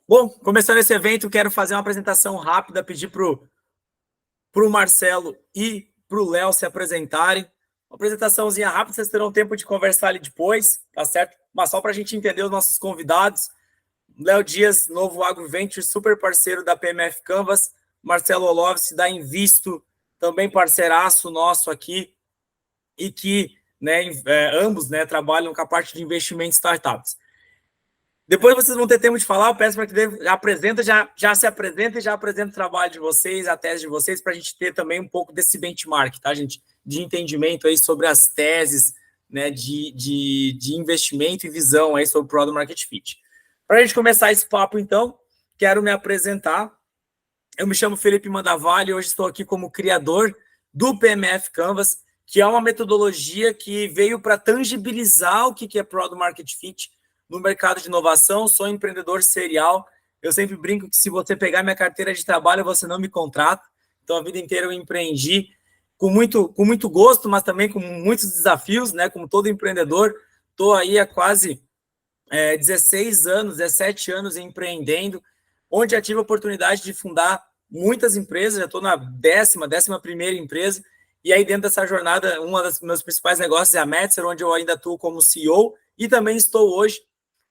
Bom, começando esse evento, quero fazer uma apresentação rápida, pedir para o Marcelo e para o Léo se apresentarem. Uma apresentaçãozinha rápida, vocês terão tempo de conversar ali depois, tá certo? Mas só para a gente entender os nossos convidados. Léo Dias, novo AgroVenture, super parceiro da PMF Canvas. Marcelo Oloves, da Invisto, também parceiraço nosso aqui, e que ambos trabalham com a parte de investimento em startups. Depois vocês vão ter tempo de falar, eu peço para que já se apresenta e já apresenta o trabalho de vocês, a tese de vocês, para a gente ter também um pouco desse benchmark, tá, gente? De entendimento aí sobre as teses, né, de investimento e visão aí sobre o Product Market Fit. Para a gente começar esse papo, então, quero me apresentar. Eu me chamo Felipe Mandavalli e hoje estou aqui como criador do PMF Canvas, que é uma metodologia que veio para tangibilizar o que é Product Market Fit no mercado de inovação. Sou empreendedor serial. Eu sempre brinco que se você pegar minha carteira de trabalho, você não me contrata. Então, a vida inteira eu empreendi com muito gosto, mas também com muitos desafios, né? Como todo empreendedor. Estou aí há quase 16 anos, 17 anos empreendendo, onde já tive a oportunidade de fundar muitas empresas. Já estou na 11ª empresa. E aí, dentro dessa jornada, um dos meus principais negócios é a Metzer, onde eu ainda atuo como CEO. E também estou hoje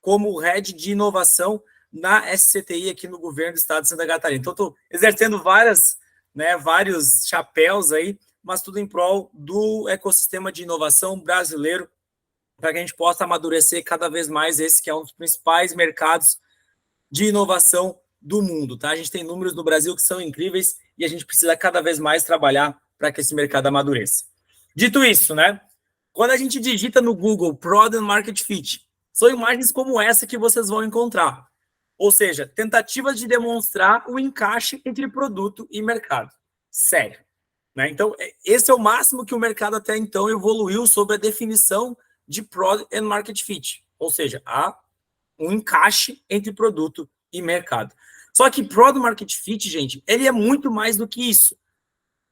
como Head de Inovação na SCTI aqui no governo do estado de Santa Catarina. Então, estou exercendo vários chapéus aí, mas tudo em prol do ecossistema de inovação brasileiro, para que a gente possa amadurecer cada vez mais esse que é um dos principais mercados de inovação do mundo, tá? A gente tem números no Brasil que são incríveis e a gente precisa cada vez mais trabalhar para que esse mercado amadureça. Dito isso, né? Quando a gente digita no Google Product Market Fit, são imagens como essa que vocês vão encontrar. Ou seja, tentativas de demonstrar o encaixe entre produto e mercado. Sério. Né? Então, esse é o máximo que o mercado até então evoluiu sobre a definição de Product and Market Fit. Ou seja, há um encaixe entre produto e mercado. Só que Product Market Fit, gente, ele é muito mais do que isso.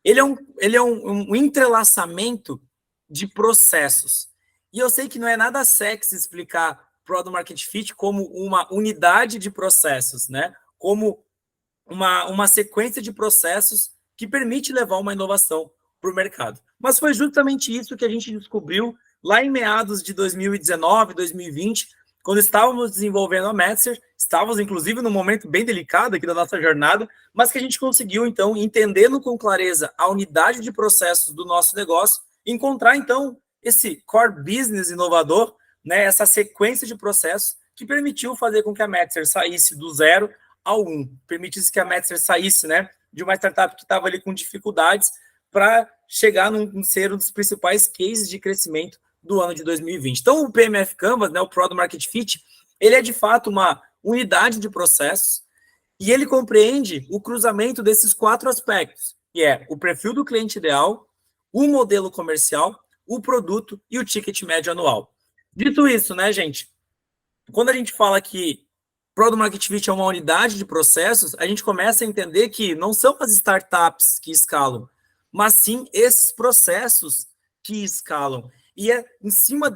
Ele é um entrelaçamento de processos. E eu sei que não é nada sexy explicar Product Market Fit como uma unidade de processos, né? Como uma sequência de processos que permite levar uma inovação para o mercado. Mas foi justamente isso que a gente descobriu lá em meados de 2019, 2020, quando estávamos desenvolvendo a Metzer. Estávamos, inclusive, num momento bem delicado aqui da nossa jornada, mas que a gente conseguiu, então, entendendo com clareza a unidade de processos do nosso negócio, encontrar, então, esse core business inovador, né, essa sequência de processos que permitiu fazer com que a Metzer saísse do 0 ao 1, permitisse que a Metzer saísse, né, de uma startup que estava ali com dificuldades para chegar a ser um dos principais cases de crescimento do ano de 2020. Então, o PMF Canvas, né, o Product Market Fit, ele é de fato uma unidade de processos e ele compreende o cruzamento desses 4 aspectos, que é o perfil do cliente ideal, o modelo comercial, o produto e o ticket médio anual. Dito isso, né, gente, quando a gente fala que Product Market Fit é uma unidade de processos, a gente começa a entender que não são as startups que escalam, mas sim esses processos que escalam. E é em cima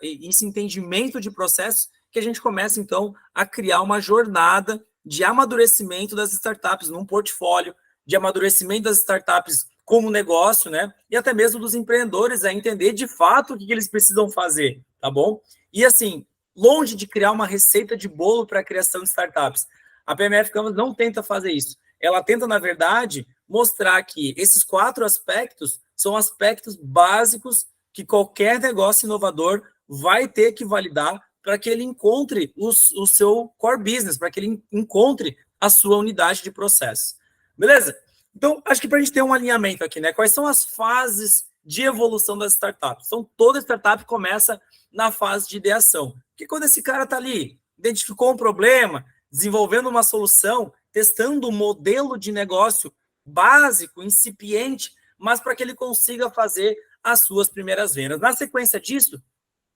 esse entendimento de processos que a gente começa, então, a criar uma jornada de amadurecimento das startups num portfólio, de amadurecimento das startups como negócio, né? E até mesmo dos empreendedores a entender de fato o que eles precisam fazer, tá bom? E assim, longe de criar uma receita de bolo para a criação de startups, a PMF Canvas não tenta fazer isso. Ela tenta, na verdade, mostrar que esses 4 aspectos são aspectos básicos que qualquer negócio inovador vai ter que validar para que ele encontre o seu core business, para que ele encontre a sua unidade de processo. Beleza? Então, acho que para a gente ter um alinhamento aqui, né? Quais são as fases de evolução das startups? Então, toda startup começa na fase de ideação. Porque quando esse cara está ali, identificou um problema, desenvolvendo uma solução, testando um modelo de negócio básico, incipiente, mas para que ele consiga fazer as suas primeiras vendas. Na sequência disso,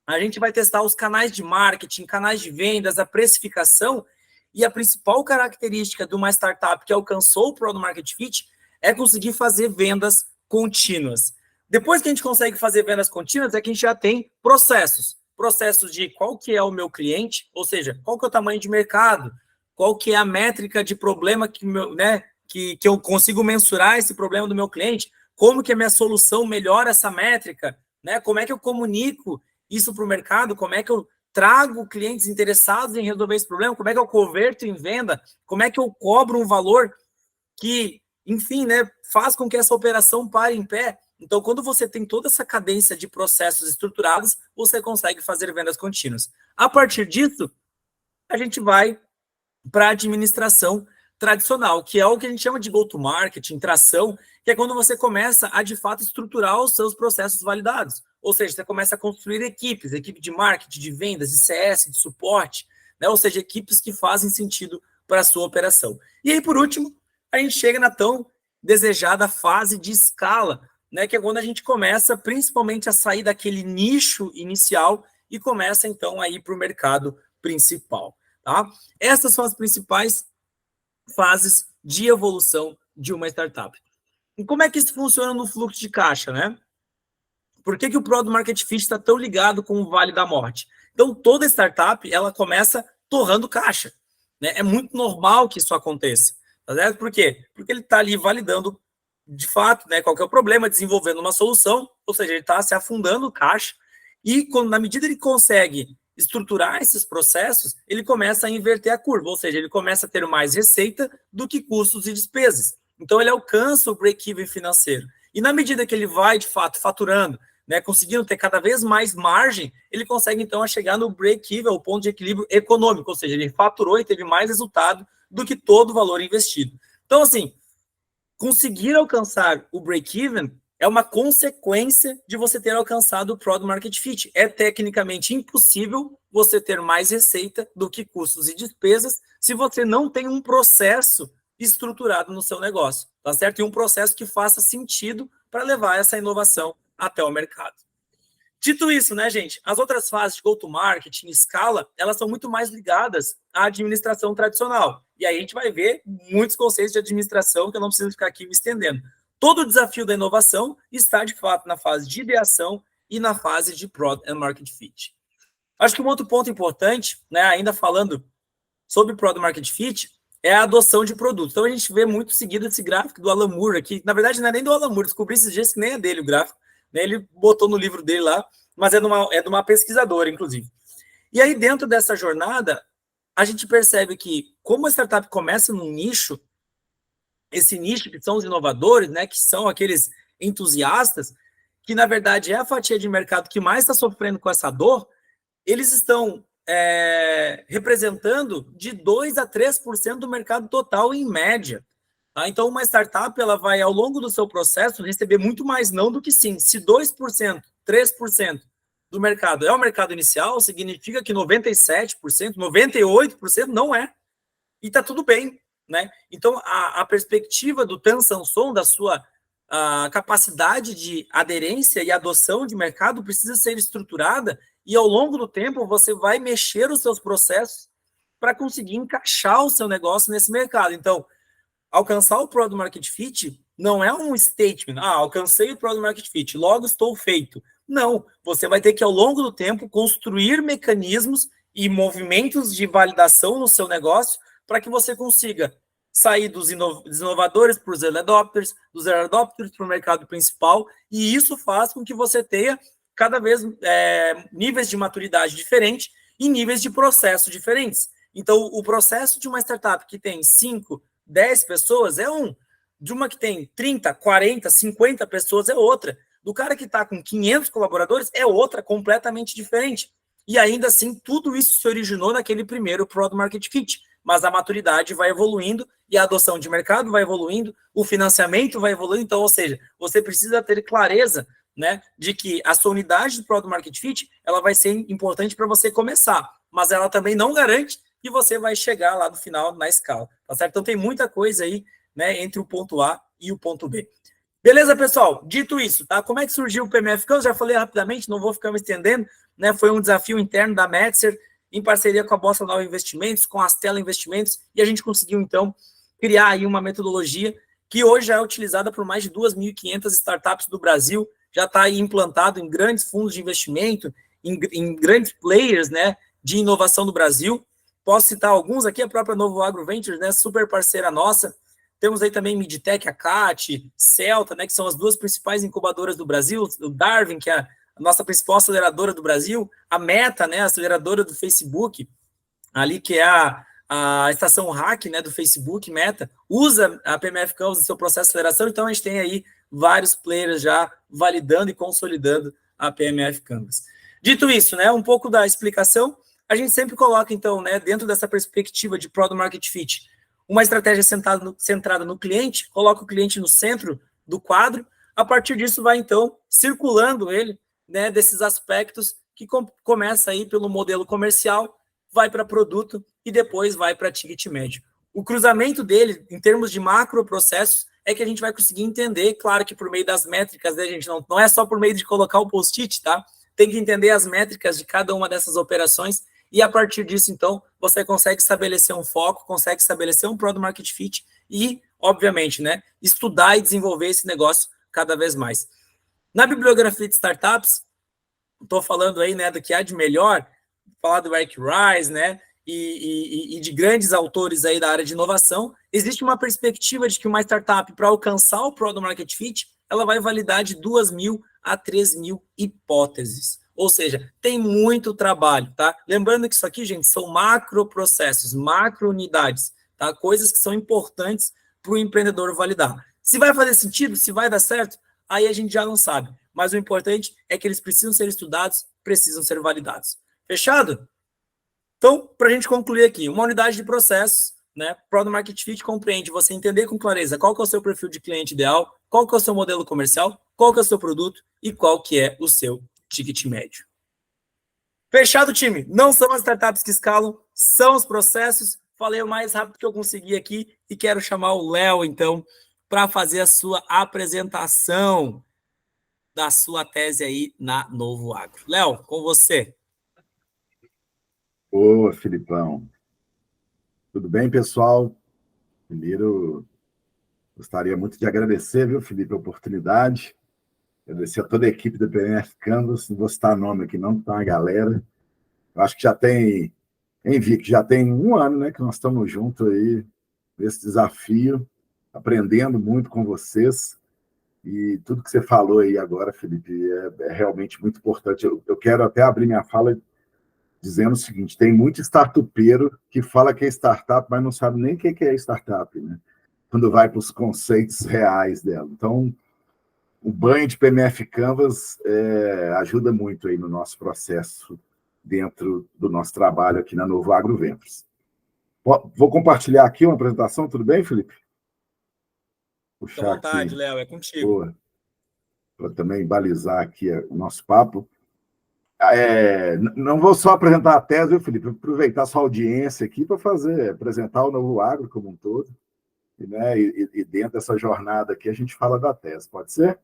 a gente vai testar os canais de marketing, canais de vendas, a precificação, e a principal característica de uma startup que alcançou o Product Market Fit é conseguir fazer vendas contínuas. Depois que a gente consegue fazer vendas contínuas, é que a gente já tem processos de qual que é o meu cliente, ou seja, qual que é o tamanho de mercado, qual que é a métrica de problema que eu consigo mensurar esse problema do meu cliente, como que a minha solução melhora essa métrica, né? Como é que eu comunico isso para o mercado, como é que eu trago clientes interessados em resolver esse problema, como é que eu converto em venda, como é que eu cobro um valor que, enfim, né, faz com que essa operação pare em pé. Então, quando você tem toda essa cadência de processos estruturados, você consegue fazer vendas contínuas. A partir disso, a gente vai para a administração tradicional, que é o que a gente chama de go-to-market, tração, que é quando você começa a, de fato, estruturar os seus processos validados. Ou seja, você começa a construir equipes, equipe de marketing, de vendas, de CS, de suporte, né? Ou seja, equipes que fazem sentido para a sua operação. E aí, por último, a gente chega na tão desejada fase de escala, né? Que é quando a gente começa, principalmente, a sair daquele nicho inicial e começa, então, a ir para o mercado principal. Tá? Essas são as principais fases de evolução de uma startup. E como é que isso funciona no fluxo de caixa, né? Por que o Product Market Fit está tão ligado com o Vale da Morte? Então, toda startup, ela começa torrando caixa. Né? É muito normal que isso aconteça. Tá certo? Por quê? Porque ele está ali validando, de fato, né, qual que é o problema, desenvolvendo uma solução, ou seja, ele está se afundando o caixa, e quando, na medida que ele consegue estruturar esses processos, ele começa a inverter a curva, ou seja, ele começa a ter mais receita do que custos e despesas. Então, ele alcança o break-even financeiro. E na medida que ele vai, de fato, faturando, né, conseguindo ter cada vez mais margem, ele consegue, então, a chegar no break-even, o ponto de equilíbrio econômico, ou seja, ele faturou e teve mais resultado do que todo o valor investido. Então, assim, conseguir alcançar o break-even é uma consequência de você ter alcançado o Product Market Fit. É tecnicamente impossível você ter mais receita do que custos e despesas se você não tem um processo estruturado no seu negócio, tá certo? E um processo que faça sentido para levar essa inovação até o mercado. Dito isso, né, gente, as outras fases de go-to-market, escala, elas são muito mais ligadas à administração tradicional. E aí a gente vai ver muitos conceitos de administração que eu não preciso ficar aqui me estendendo. Todo o desafio da inovação está, de fato, na fase de ideação e na fase de Product and Market Fit. Acho que um outro ponto importante, né, ainda falando sobre Product Market Fit, é a adoção de produtos. Então, a gente vê muito seguido esse gráfico do Alan Moore aqui. Na verdade, não é nem do Alan Moore, descobri esses dias que nem é dele o gráfico. Né? Ele botou no livro dele lá, mas é de uma pesquisadora, inclusive. E aí, dentro dessa jornada, a gente percebe que, como a startup começa num nicho, esse nicho que são os inovadores, né, que são aqueles entusiastas, que na verdade é a fatia de mercado que mais está sofrendo com essa dor, eles estão representando de 2% a 3% do mercado total em média. Tá? Então, uma startup ela vai, ao longo do seu processo, receber muito mais não do que sim. Se 2%, 3% do mercado é o mercado inicial, significa que 97%, 98% não é. E está tudo bem. Né? Então, a perspectiva do Tan Samson, da sua capacidade de aderência e adoção de mercado precisa ser estruturada e, ao longo do tempo, você vai mexer os seus processos para conseguir encaixar o seu negócio nesse mercado. Então, alcançar o Product Market Fit não é um statement, alcancei o Product Market Fit, logo estou feito. Não, você vai ter que, ao longo do tempo, construir mecanismos e movimentos de validação no seu negócio para que você consiga sair dos inovadores para os early adopters, dos early adopters para o mercado principal, e isso faz com que você tenha cada vez níveis de maturidade diferentes e níveis de processo diferentes. Então, o processo de uma startup que tem 5, 10 pessoas é um, de uma que tem 30, 40, 50 pessoas é outra, do cara que está com 500 colaboradores é outra, completamente diferente. E ainda assim, tudo isso se originou naquele primeiro Product Market Fit, mas a maturidade vai evoluindo e a adoção de mercado vai evoluindo, o financiamento vai evoluindo, então, ou seja, você precisa ter clareza, né, de que a sua unidade de Product Market Fit, ela vai ser importante para você começar, mas ela também não garante que você vai chegar lá no final na escala, tá certo? Então tem muita coisa aí, né, entre o ponto A e o ponto B. Beleza, pessoal? Dito isso, tá? Como é que surgiu o PMF Campus? Já falei rapidamente, não vou ficar me estendendo, né? Foi um desafio interno da Metzer, em parceria com a Bossa Nova Investimentos, com a Astela Investimentos, e a gente conseguiu, então, criar aí uma metodologia que hoje já é utilizada por mais de 2.500 startups do Brasil, já está aí implantado em grandes fundos de investimento, em grandes players, né, de inovação do Brasil. Posso citar alguns aqui, a própria Novo Agro Ventures, né, super parceira nossa. Temos aí também Midtech, a CAT, Celta, né, que são as duas principais incubadoras do Brasil, o Darwin, que é a nossa principal aceleradora do Brasil, a Meta, né, a aceleradora do Facebook, ali que é a estação hack, né, do Facebook, Meta, usa a PMF Canvas no seu processo de aceleração, então a gente tem aí vários players já validando e consolidando a PMF Canvas. Dito isso, né, um pouco da explicação, a gente sempre coloca, então, né, dentro dessa perspectiva de Product Market Fit, uma estratégia centrada no cliente, coloca o cliente no centro do quadro, a partir disso vai, então, circulando ele, né, desses aspectos que começa aí pelo modelo comercial, vai para produto e depois vai para ticket médio. O cruzamento dele, em termos de macroprocessos, é que a gente vai conseguir entender, claro que por meio das métricas, né, gente, não é só por meio de colocar o post-it, tá? Tem que entender as métricas de cada uma dessas operações e a partir disso, então, você consegue estabelecer um foco, consegue estabelecer um Product Market Fit e, obviamente, né, estudar e desenvolver esse negócio cada vez mais. Na bibliografia de startups, estou falando aí, né, do que há de melhor, falar do Eric Rice, né, e de grandes autores aí da área de inovação, existe uma perspectiva de que uma startup, para alcançar o Product Market Fit, ela vai validar de 2.000 a 3.000 hipóteses. Ou seja, tem muito trabalho, tá? Lembrando que isso aqui, gente, são macroprocessos, macro-unidades, tá? Coisas que são importantes para o empreendedor validar. Se vai fazer sentido, se vai dar certo, aí a gente já não sabe. Mas o importante é que eles precisam ser estudados, precisam ser validados. Fechado? Então, para a gente concluir aqui, uma unidade de processos, né? Product Market Fit compreende você entender com clareza qual que é o seu perfil de cliente ideal, qual que é o seu modelo comercial, qual que é o seu produto e qual que é o seu ticket médio. Fechado, time? Não são as startups que escalam, são os processos. Falei o mais rápido que eu consegui aqui e quero chamar o Léo, então, para fazer a sua apresentação da sua tese aí na Novo Agro. Léo, com você. Ô, Filipão. Tudo bem, pessoal? Primeiro, gostaria muito de agradecer, viu, Felipe, a oportunidade. Agradecer a toda a equipe da PNF Canvas. Não vou citar nome aqui, não, tá uma galera. Eu acho que já tem, Henrique, já tem um ano, né, que nós estamos juntos aí nesse desafio, aprendendo muito com vocês. E tudo que você falou aí agora, Felipe, é realmente muito importante. Eu quero até abrir minha fala dizendo o seguinte: tem muito startupeiro que fala que é startup, mas não sabe nem o que é startup, né? Quando vai para os conceitos reais dela. Então, o banho de PMF Canvas ajuda muito aí no nosso processo dentro do nosso trabalho aqui na Novo Agro Ventures. Vou compartilhar aqui uma apresentação, tudo bem, Felipe? Fique à vontade, Léo, é contigo. Para também balizar aqui o nosso papo. Não vou só apresentar a tese, viu, Felipe? Vou aproveitar a sua audiência aqui para apresentar o Novo Agro como um todo. Né? E dentro dessa jornada aqui a gente fala da tese, pode ser?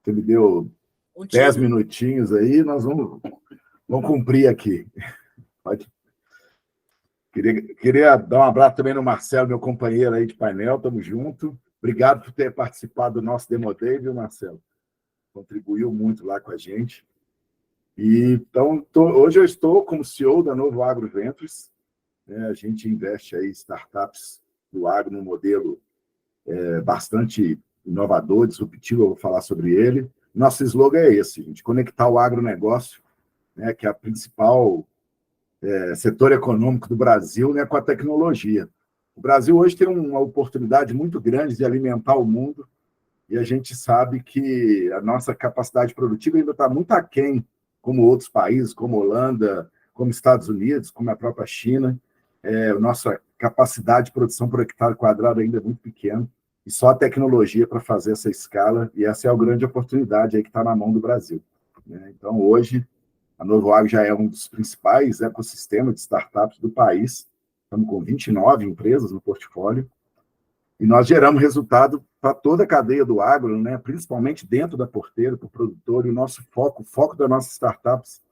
Você me deu 10 minutinhos aí, nós vamos cumprir aqui. Pode. Queria dar um abraço também no Marcelo, meu companheiro aí de painel, estamos juntos. Obrigado por ter participado do nosso Demo Day, viu, Marcelo? Contribuiu muito lá com a gente. Então, hoje eu estou como CEO da Novo Agro Ventures. Né? A gente investe aí em startups do agro num modelo bastante inovador, disruptivo, eu vou falar sobre ele. Nosso slogan é esse, gente, conectar o agronegócio, né, que é a principal setor econômico do Brasil, né, com a tecnologia. O Brasil hoje tem uma oportunidade muito grande de alimentar o mundo e a gente sabe que a nossa capacidade produtiva ainda está muito aquém, como outros países, como Holanda, como Estados Unidos, como a própria China. A nossa capacidade de produção por hectare quadrado ainda é muito pequena, e só a tecnologia para fazer essa escala, e essa é a grande oportunidade aí que está na mão do Brasil. Né? Então, hoje, a Novo Agro já é um dos principais ecossistemas de startups do país. Estamos com 29 empresas no portfólio, e nós geramos resultado para toda a cadeia do agro, né? Principalmente dentro da porteira, para o produtor, e o nosso foco, o foco das nossas startups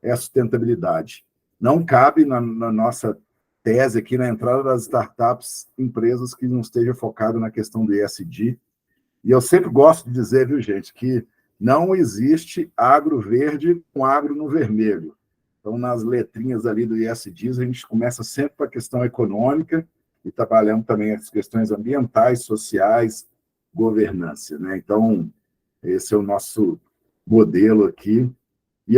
é a sustentabilidade. Não cabe na nossa tese aqui, na entrada das startups, empresas que não estejam focadas na questão do ESG. E eu sempre gosto de dizer, viu, gente, que não existe agro verde com agro no vermelho. Então, nas letrinhas ali do ESGs, a gente começa sempre com a questão econômica e trabalhamos também as questões ambientais, sociais, governança, né? Então, esse é o nosso modelo aqui. E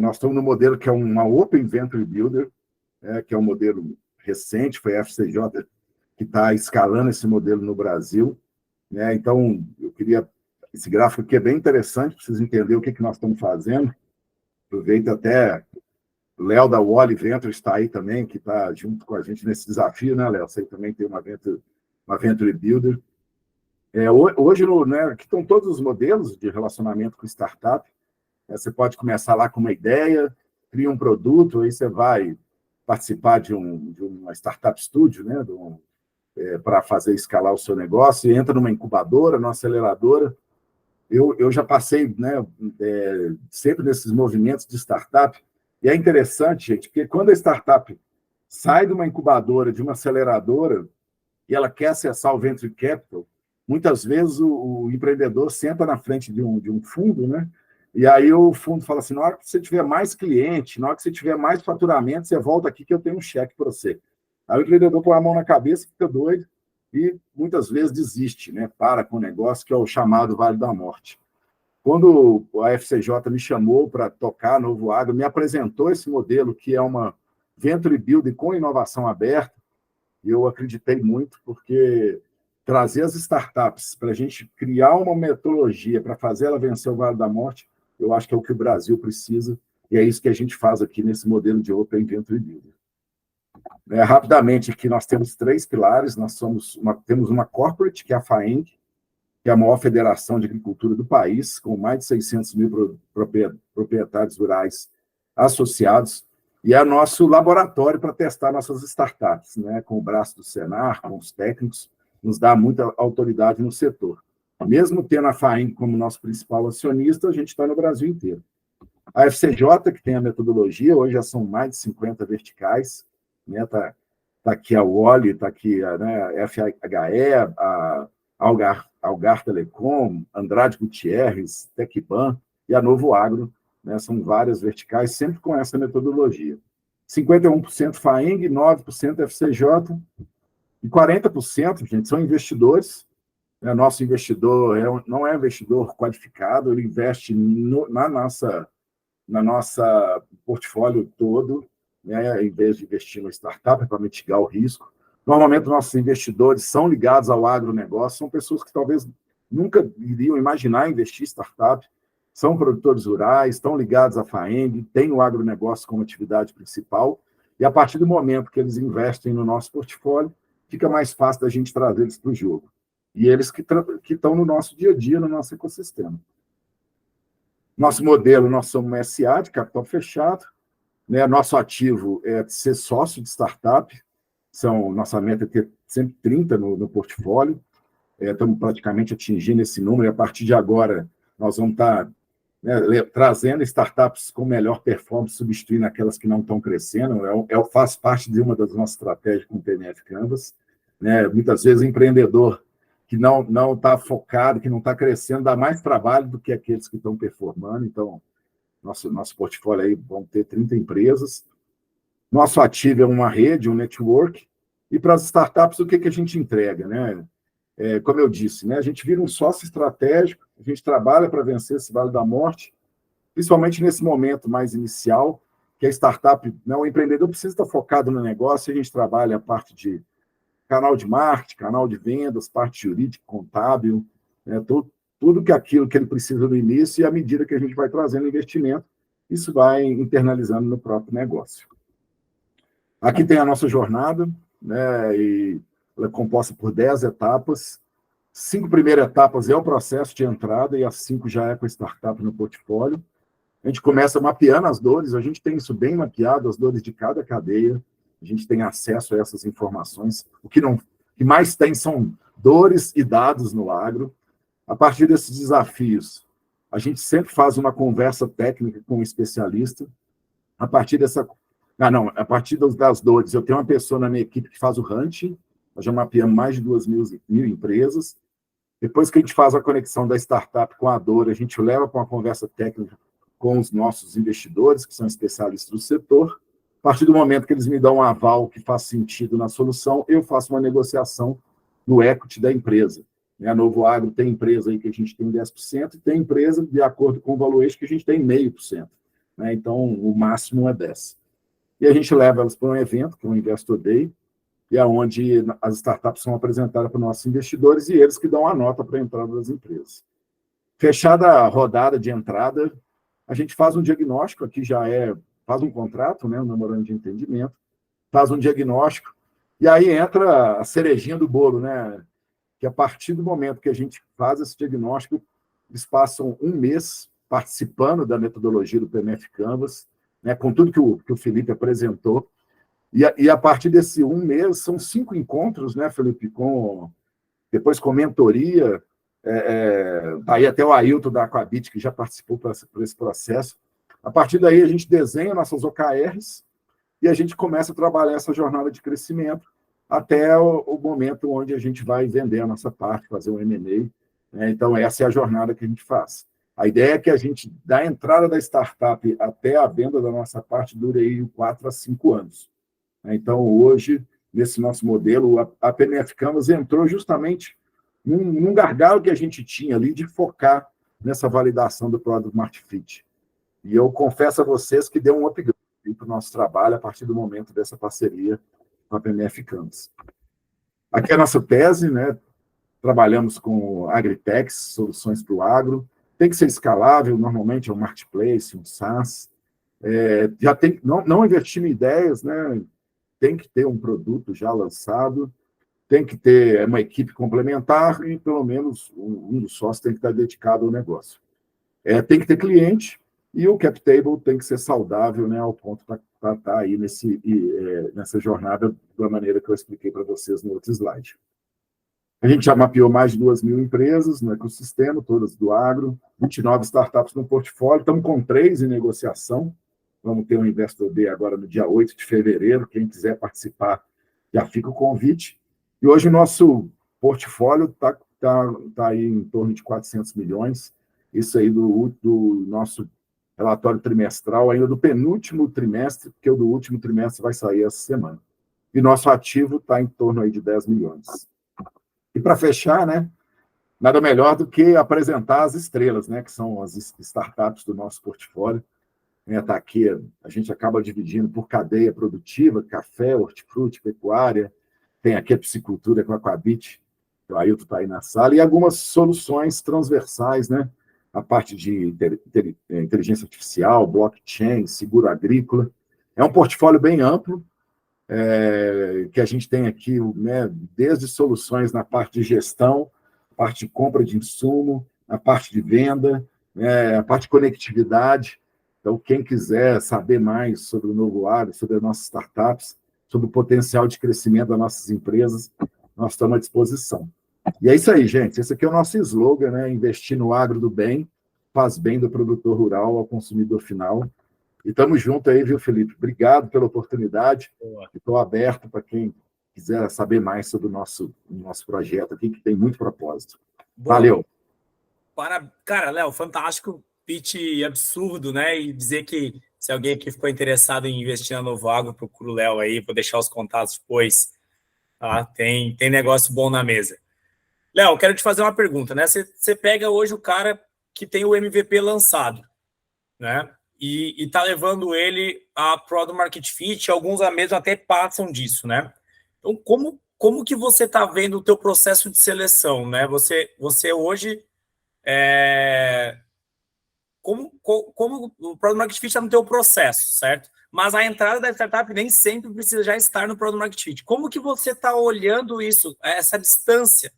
nós estamos no modelo que é uma Open Venture Builder, que é um modelo recente, foi a FCJ que está escalando esse modelo no Brasil, né? Então, eu queria... Esse gráfico aqui é bem interessante, para vocês entenderem o que nós estamos fazendo. Aproveito até... O Léo da Wally Venture está aí também, que está junto com a gente nesse desafio, né, Léo? Você também tem uma Venture Builder. Hoje, né, aqui estão todos os modelos de relacionamento com startup. Você pode começar lá com uma ideia, cria um produto, aí você vai participar de uma startup studio, né, para fazer escalar o seu negócio, e entra numa incubadora, numa aceleradora. Eu já passei, né, sempre nesses movimentos de startup, e é interessante, gente, porque quando a startup sai de uma incubadora, de uma aceleradora, e ela quer acessar o venture capital, muitas vezes o empreendedor senta na frente de um fundo, né? E aí o fundo fala assim, na hora que você tiver mais cliente, na hora que você tiver mais faturamento, você volta aqui que eu tenho um cheque para você. Aí o empreendedor põe a mão na cabeça, fica doido, e muitas vezes desiste, né? Para com o negócio, que é o chamado Vale da Morte. Quando a FCJ me chamou para tocar Novo Agro, me apresentou esse modelo, que é uma Venture Build com inovação aberta, e eu acreditei muito, porque trazer as startups para a gente criar uma metodologia para fazer ela vencer o Vale da Morte, eu acho que é o que o Brasil precisa, e é isso que a gente faz aqui nesse modelo de Open Venture Builder. Rapidamente, aqui nós temos 3 pilares, temos uma corporate, que é a FAENG, que é a maior federação de agricultura do país, com mais de 600 mil proprietários rurais associados, e é nosso laboratório para testar nossas startups, né? Com o braço do Senar, com os técnicos, nos dá muita autoridade no setor. Mesmo tendo a FAENG como nosso principal acionista, a gente está no Brasil inteiro. A FCJ, que tem a metodologia, hoje já são mais de 50 verticais, né? Tá aqui a Wally, está aqui a FHE, a Algar Telecom, Andrade Gutierrez, Tecban e a Novo Agro, né? São várias verticais, sempre com essa metodologia. 51% FAENG, 9% FCJ, e 40%, gente, são investidores. Nosso investidor não é investidor qualificado, ele investe na nossa portfólio todo, né, em vez de investir no startup para mitigar o risco. Normalmente, nossos investidores são ligados ao agronegócio, são pessoas que talvez nunca iriam imaginar investir em startup, são produtores rurais, estão ligados à FAENG, têm o agronegócio como atividade principal, e a partir do momento que eles investem no nosso portfólio, fica mais fácil da gente trazer eles para o jogo. E eles que estão no nosso dia a dia, no nosso ecossistema. Nosso modelo, nós somos uma SA de capital fechado, né? Nosso ativo é ser sócio de startup, nossa meta é ter sempre 30 no portfólio, estamos praticamente atingindo esse número, e a partir de agora nós vamos estar, né, trazendo startups com melhor performance, substituindo aquelas que não estão crescendo, faz parte de uma das nossas estratégias com o TNF Canvas, né? Muitas vezes o empreendedor que não está focado, que não está crescendo, dá mais trabalho do que aqueles que estão performando. Então, nosso portfólio aí, vamos ter 30 empresas. Nosso ativo é uma rede, um network, e para as startups, o que a gente entrega, né? Como eu disse, né, a gente vira um sócio estratégico, a gente trabalha para vencer esse Vale da Morte, principalmente nesse momento mais inicial, que a startup, né, o empreendedor precisa estar focado no negócio, e a gente trabalha a parte de canal de marketing, canal de vendas, parte jurídica, contábil, né, tudo aquilo que ele precisa no início, e à medida que a gente vai trazendo investimento, isso vai internalizando no próprio negócio. Aqui tem a nossa jornada, né, e ela é composta por 10 etapas. 5 primeiras etapas é o processo de entrada, e as 5 já é com a startup no portfólio. A gente começa mapeando as dores, a gente tem isso bem mapeado, as dores de cada cadeia, a gente tem acesso a essas informações. O que mais tem são dores e dados no agro. A partir desses desafios, a gente sempre faz uma conversa técnica com um especialista. A partir das dores, eu tenho uma pessoa na minha equipe que faz o hunting, nós já mapeamos mais de 2.000 empresas. Depois que a gente faz a conexão da startup com a dor, a gente leva para uma conversa técnica com os nossos investidores, que são especialistas do setor. A partir do momento que eles me dão um aval que faz sentido na solução, eu faço uma negociação no equity da empresa. A Novo Agro tem empresa aí que a gente tem 10% e tem empresa, de acordo com o valuation, que a gente tem 0,5%. Então, o máximo é 10%. E a gente leva elas para um evento, que é o Investor Day, e é onde as startups são apresentadas para os nossos investidores e eles que dão a nota para a entrada das empresas. Fechada a rodada de entrada, a gente faz um diagnóstico, aqui faz um contrato, um memorando de entendimento, faz um diagnóstico, e aí entra a cerejinha do bolo, que a partir do momento que a gente faz esse diagnóstico, eles passam um mês participando da metodologia do PMF Canvas, com tudo que o Felipe apresentou, e a partir desse um mês, são 5 encontros, Felipe, depois com mentoria, aí até o Ailton da Aquabit, que já participou por esse processo. A partir daí, a gente desenha nossas OKRs e a gente começa a trabalhar essa jornada de crescimento até o momento onde a gente vai vender a nossa parte, fazer um M&A. Então, essa é a jornada que a gente faz. A ideia é que a gente, da entrada da startup até a venda da nossa parte, dure aí 4 a 5 anos. Então, hoje, nesse nosso modelo, a PMF Canvas entrou justamente num gargalo que a gente tinha ali de focar nessa validação do Product Market Fit. E eu confesso a vocês que deu um upgrade para o nosso trabalho a partir do momento dessa parceria com a PMF Canvas. Aqui é a nossa tese, trabalhamos com Agritechs, soluções para o agro, tem que ser escalável, normalmente é um marketplace, um SaaS, já tem, não investir em ideias, tem que ter um produto já lançado, tem que ter uma equipe complementar e, pelo menos, um dos sócios tem que estar dedicado ao negócio. Tem que ter cliente e o cap table tem que ser saudável, ao ponto para estar aí nessa jornada da maneira que eu expliquei para vocês no outro slide. A gente já mapeou mais de 2.000 empresas no ecossistema, todas do agro, 29 startups no portfólio, estamos com 3 em negociação. Vamos ter um Investor Day agora no dia 8 de fevereiro. Quem quiser participar, já fica o convite. E hoje o nosso portfólio está aí em torno de 400 milhões. Isso aí do nosso relatório trimestral, ainda do penúltimo trimestre, porque o do último trimestre vai sair essa semana. E nosso ativo está em torno aí de 10 milhões. E para fechar, nada melhor do que apresentar as estrelas, que são as startups do nosso portfólio. Está aqui, a gente acaba dividindo por cadeia produtiva, café, hortifruti, pecuária, tem aqui a piscicultura com a Aquabit, o Ailton está aí na sala, e algumas soluções transversais, a parte de inteligência artificial, blockchain, seguro agrícola. É um portfólio bem amplo, que a gente tem aqui, desde soluções na parte de gestão, parte de compra de insumo, a parte de venda, a parte de conectividade. Então, quem quiser saber mais sobre o Novo Agro, sobre as nossas startups, sobre o potencial de crescimento das nossas empresas, nós estamos à disposição. E é isso aí, gente. Esse aqui é o nosso slogan, investir no agro do bem, faz bem do produtor rural ao consumidor final. E estamos juntos aí, viu, Felipe? Obrigado pela oportunidade. Estou aberto para quem quiser saber mais sobre o nosso projeto aqui, que tem muito propósito. Boa. Valeu. Cara, Léo, fantástico. Pitch absurdo, E dizer que se alguém aqui ficou interessado em investir na Novo Agro, procura o Léo aí, vou deixar os contatos depois. Tá? Tem negócio bom na mesa. Léo, quero te fazer uma pergunta, Você pega hoje o cara que tem o MVP lançado, E está levando ele a Product Market Fit, alguns mesmo até passam disso, Então, como que você está vendo o teu processo de seleção, Você hoje como o Product Market Fit está no teu processo, certo? Mas a entrada da startup nem sempre precisa já estar no Product Market Fit. Como que você está olhando isso, essa distância,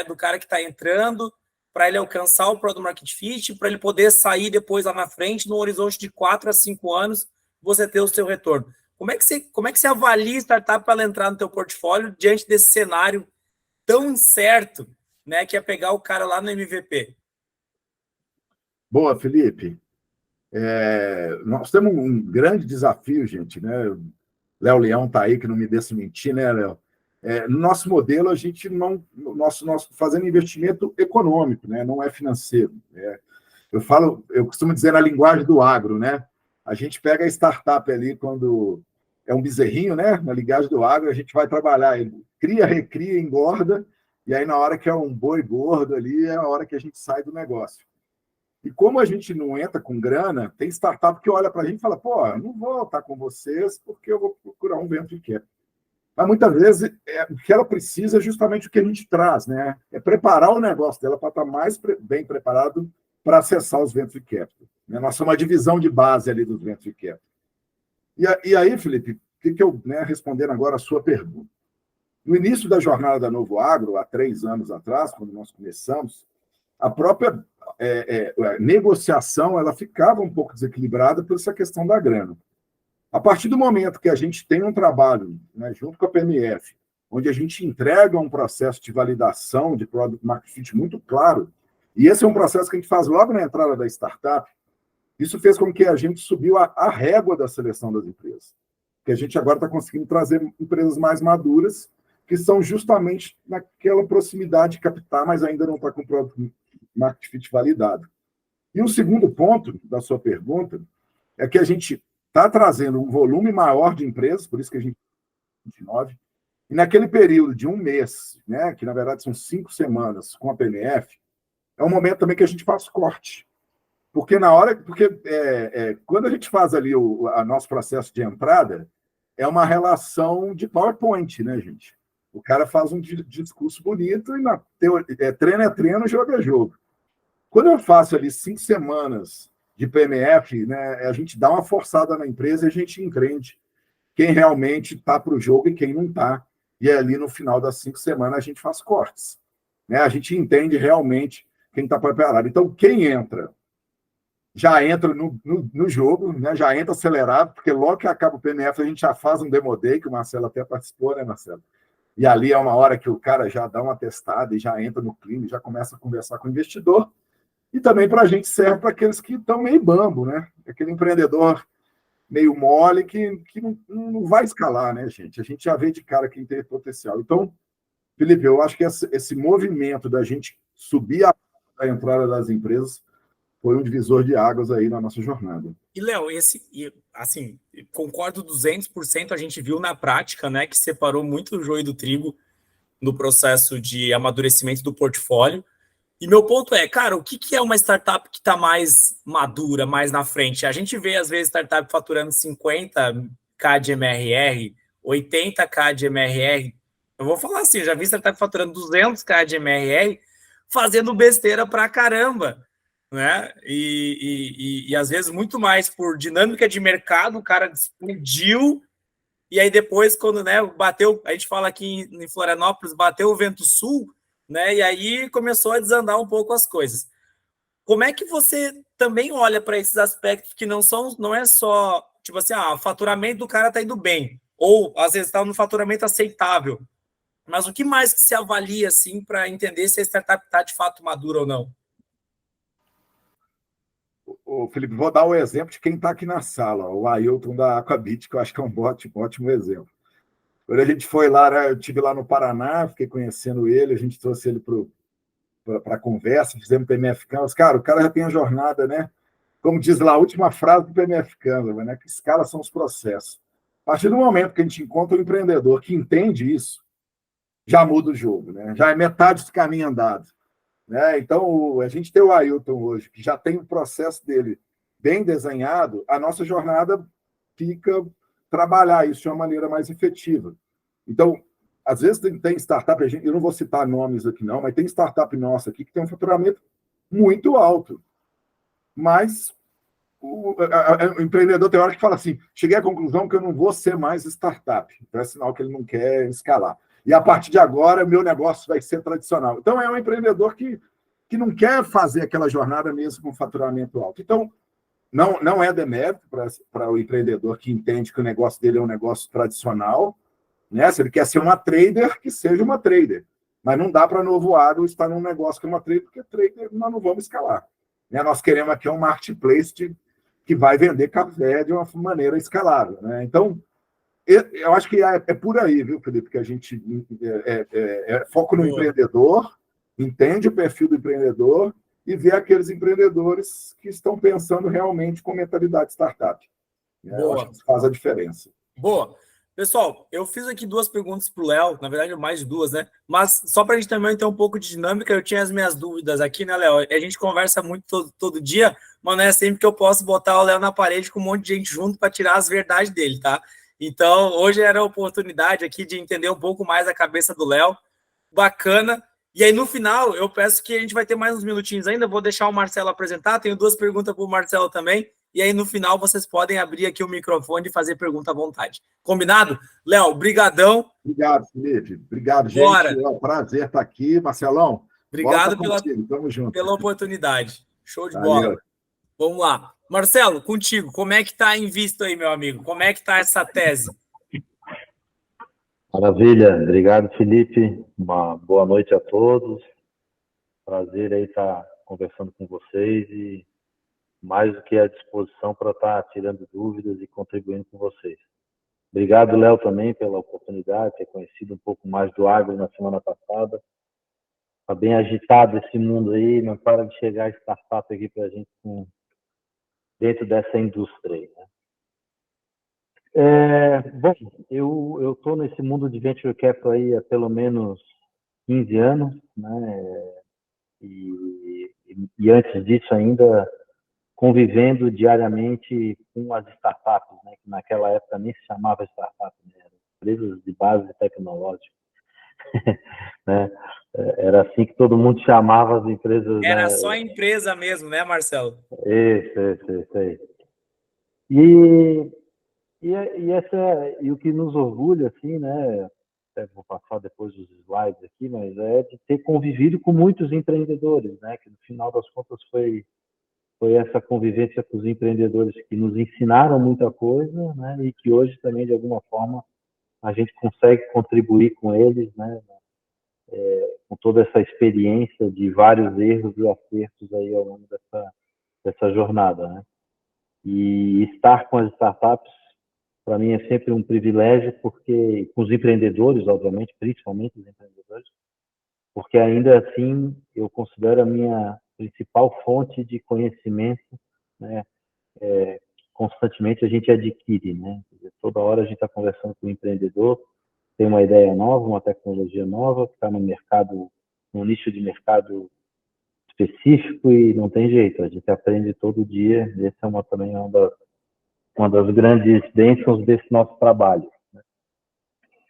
do cara que está entrando para ele alcançar o Product Market Fit, para ele poder sair depois lá na frente, no horizonte de 4 a 5 anos, você ter o seu retorno. Como é que você avalia a startup para ela entrar no teu portfólio diante desse cenário tão incerto, que é pegar o cara lá no MVP? Boa, Felipe. Nós temos um grande desafio, gente, Léo Leão está aí, que não me deixa mentir, Léo? No nosso modelo, a gente não... Nosso fazendo investimento econômico, não é financeiro. eu costumo dizer na linguagem do agro, né? A gente pega a startup ali quando é um bezerrinho, né? Na linguagem do agro, a gente vai trabalhar, ele cria, recria, engorda, e aí na hora que é um boi gordo ali, é a hora que a gente sai do negócio. E como a gente não entra com grana, tem startup que olha para a gente e fala, pô, eu não vou estar com vocês porque eu vou procurar um venture capital. Mas muitas vezes o que ela precisa é justamente o que a gente traz, né? É preparar o negócio dela para estar mais bem preparado para acessar os venture capital. Nós somos uma divisão de base ali dos venture capital. E aí, Felipe, o que eu, né, respondendo agora a sua pergunta? No início da jornada da Novo Agro, há 3 anos atrás, quando nós começamos, a própria negociação ela ficava um pouco desequilibrada por essa questão da grana. A partir do momento que a gente tem um trabalho, né, junto com a PMF, onde a gente entrega um processo de validação de Product Market Fit muito claro, e esse é um processo que a gente faz logo na entrada da startup, isso fez com que a gente subiu a régua da seleção das empresas. Que a gente agora está conseguindo trazer empresas mais maduras, que são justamente naquela proximidade de captar, mas ainda não está com o Product Market Fit validado. E o segundo ponto da sua pergunta é que a gente está trazendo um volume maior de empresas, por isso que a gente 29, e naquele período de um mês, né, que na verdade são 5 semanas com a PMF, é um momento também que a gente faz corte. Porque quando a gente faz ali o nosso processo de entrada, é uma relação de PowerPoint, né, gente? O cara faz um discurso bonito e treino é treino, jogo é jogo. Quando eu faço ali 5 semanas de PMF, né, a gente dá uma forçada na empresa e a gente entende quem realmente está para o jogo e quem não está. E ali no final das 5 semanas a gente faz cortes. Né? A gente entende realmente quem está preparado. Então, quem entra, já entra no jogo, né? Já entra acelerado, porque logo que acaba o PMF a gente já faz um Demo Day, que o Marcelo até participou, né, Marcelo? E ali é uma hora que o cara já dá uma testada e já entra no clima, já começa a conversar com o investidor. E também para a gente serve para aqueles que estão meio bambo, né? Aquele empreendedor meio mole que não vai escalar, né, gente? A gente já vê de cara quem tem potencial. Então, Felipe, eu acho que esse movimento da gente subir a entrada das empresas foi um divisor de águas aí na nossa jornada. E, Léo, assim, concordo 200%, a gente viu na prática, né, que separou muito o joio do trigo no processo de amadurecimento do portfólio. E meu ponto é, cara, o que é uma startup que está mais madura, mais na frente? A gente vê, às vezes, startup faturando 50k de MRR, 80k de MRR. Eu vou falar assim, eu já vi startup faturando 200k de MRR, fazendo besteira pra caramba, né? E às vezes muito mais por dinâmica de mercado, o cara explodiu, e aí depois, quando, né, bateu, a gente fala aqui em Florianópolis, bateu o vento sul, né? E aí começou a desandar um pouco as coisas. Como é que você também olha para esses aspectos que não é só, tipo assim, o faturamento do cara está indo bem, ou às vezes está no faturamento aceitável, mas o que mais que se avalia assim para entender se a startup está de fato madura ou não? Ô, Felipe, vou dar o exemplo de quem está aqui na sala, o Ailton da Aquabit, que eu acho que é um ótimo exemplo. Quando a gente foi lá, né, eu estive lá no Paraná, fiquei conhecendo ele, a gente trouxe ele para a conversa, fizemos PMF Canvas. Cara, o cara já tem a jornada, né? Como diz lá, a última frase do PMF Canvas, né? Que escala são os processos. A partir do momento que a gente encontra um empreendedor que entende isso, já muda o jogo, né? Já é metade do caminho andado. Né? Então, a gente tem o Ailton hoje, que já tem o processo dele bem desenhado, a nossa jornada fica trabalhar isso de uma maneira mais efetiva. Então, às vezes tem startup, eu não vou citar nomes aqui não, mas tem startup nossa aqui que tem um faturamento muito alto. Mas o empreendedor tem hora que fala assim, cheguei à conclusão que eu não vou ser mais startup. Então é sinal que ele não quer escalar. E a partir de agora, meu negócio vai ser tradicional. Então, é um empreendedor que não quer fazer aquela jornada mesmo com faturamento alto. Então, não é demérito para o empreendedor que entende que o negócio dele é um negócio tradicional. Né? Se ele quer ser uma trader, que seja uma trader. Mas não dá para Novo Agro estar num negócio que é uma trader, porque trader nós não vamos escalar. Né? Nós queremos aqui um marketplace que vai vender café de uma maneira escalável. Né? Então, eu acho que é por aí, viu, Felipe, que a gente foco no empreendedor, entende o perfil do empreendedor e ver aqueles empreendedores que estão pensando realmente com mentalidade startup. Eu acho que isso faz a diferença. Boa. Pessoal, eu fiz aqui 2 perguntas para o Léo, na verdade mais de 2, né? Mas só para a gente também ter um pouco de dinâmica, eu tinha as minhas dúvidas aqui, né, Léo? A gente conversa muito todo dia, mas não é sempre que eu posso botar o Léo na parede com um monte de gente junto para tirar as verdades dele, tá? Então, hoje era a oportunidade aqui de entender um pouco mais a cabeça do Léo. Bacana. E aí, no final, eu peço que a gente vai ter mais uns minutinhos ainda, vou deixar o Marcelo apresentar, tenho 2 perguntas para o Marcelo também, e aí, no final, vocês podem abrir aqui o microfone e fazer pergunta à vontade. Combinado? Léo, brigadão. Obrigado, Felipe. Obrigado, Bora. gente. É um prazer estar aqui. Marcelão, obrigado pela oportunidade. Show de Valeu. bola. Vamos lá. Marcelo, contigo, como é que está em vista aí, meu amigo? Como é que está essa tese? Maravilha. Obrigado, Felipe. Uma boa noite a todos. Prazer aí estar conversando com vocês e mais do que à disposição para estar tirando dúvidas e contribuindo com vocês. Obrigado, Léo, também pela oportunidade de ter conhecido um pouco mais do agro na semana passada. Está bem agitado esse mundo aí, não para de chegar startup aqui para a gente dentro dessa indústria aí, né? Bom, eu estou nesse mundo de venture capital aí há pelo menos 15 anos, né? E antes disso ainda convivendo diariamente com as startups, né? Que naquela época nem se chamava startup, né? Eram empresas de base tecnológica, né? Era assim que todo mundo chamava as empresas. Era, né? Só empresa mesmo, né, Marcelo? Isso aí. E o que nos orgulha, assim, né? Até vou passar depois os slides aqui, mas é de ter convivido com muitos empreendedores, né? Que no final das contas foi essa convivência com os empreendedores que nos ensinaram muita coisa, né? E que hoje também, de alguma forma, a gente consegue contribuir com eles, né? Com toda essa experiência de vários erros e acertos aí ao longo dessa jornada, né? E estar com as startups, para mim, é sempre um privilégio, porque com os empreendedores, obviamente, principalmente os empreendedores, porque ainda assim eu considero a minha principal fonte de conhecimento, né? Constantemente a gente adquire, né? Toda hora a gente está conversando com o empreendedor, tem uma ideia nova, uma tecnologia nova, que está no mercado, num nicho de mercado específico e não tem jeito, a gente aprende todo dia. Essa é também uma das grandes bênçãos desse nosso trabalho, né?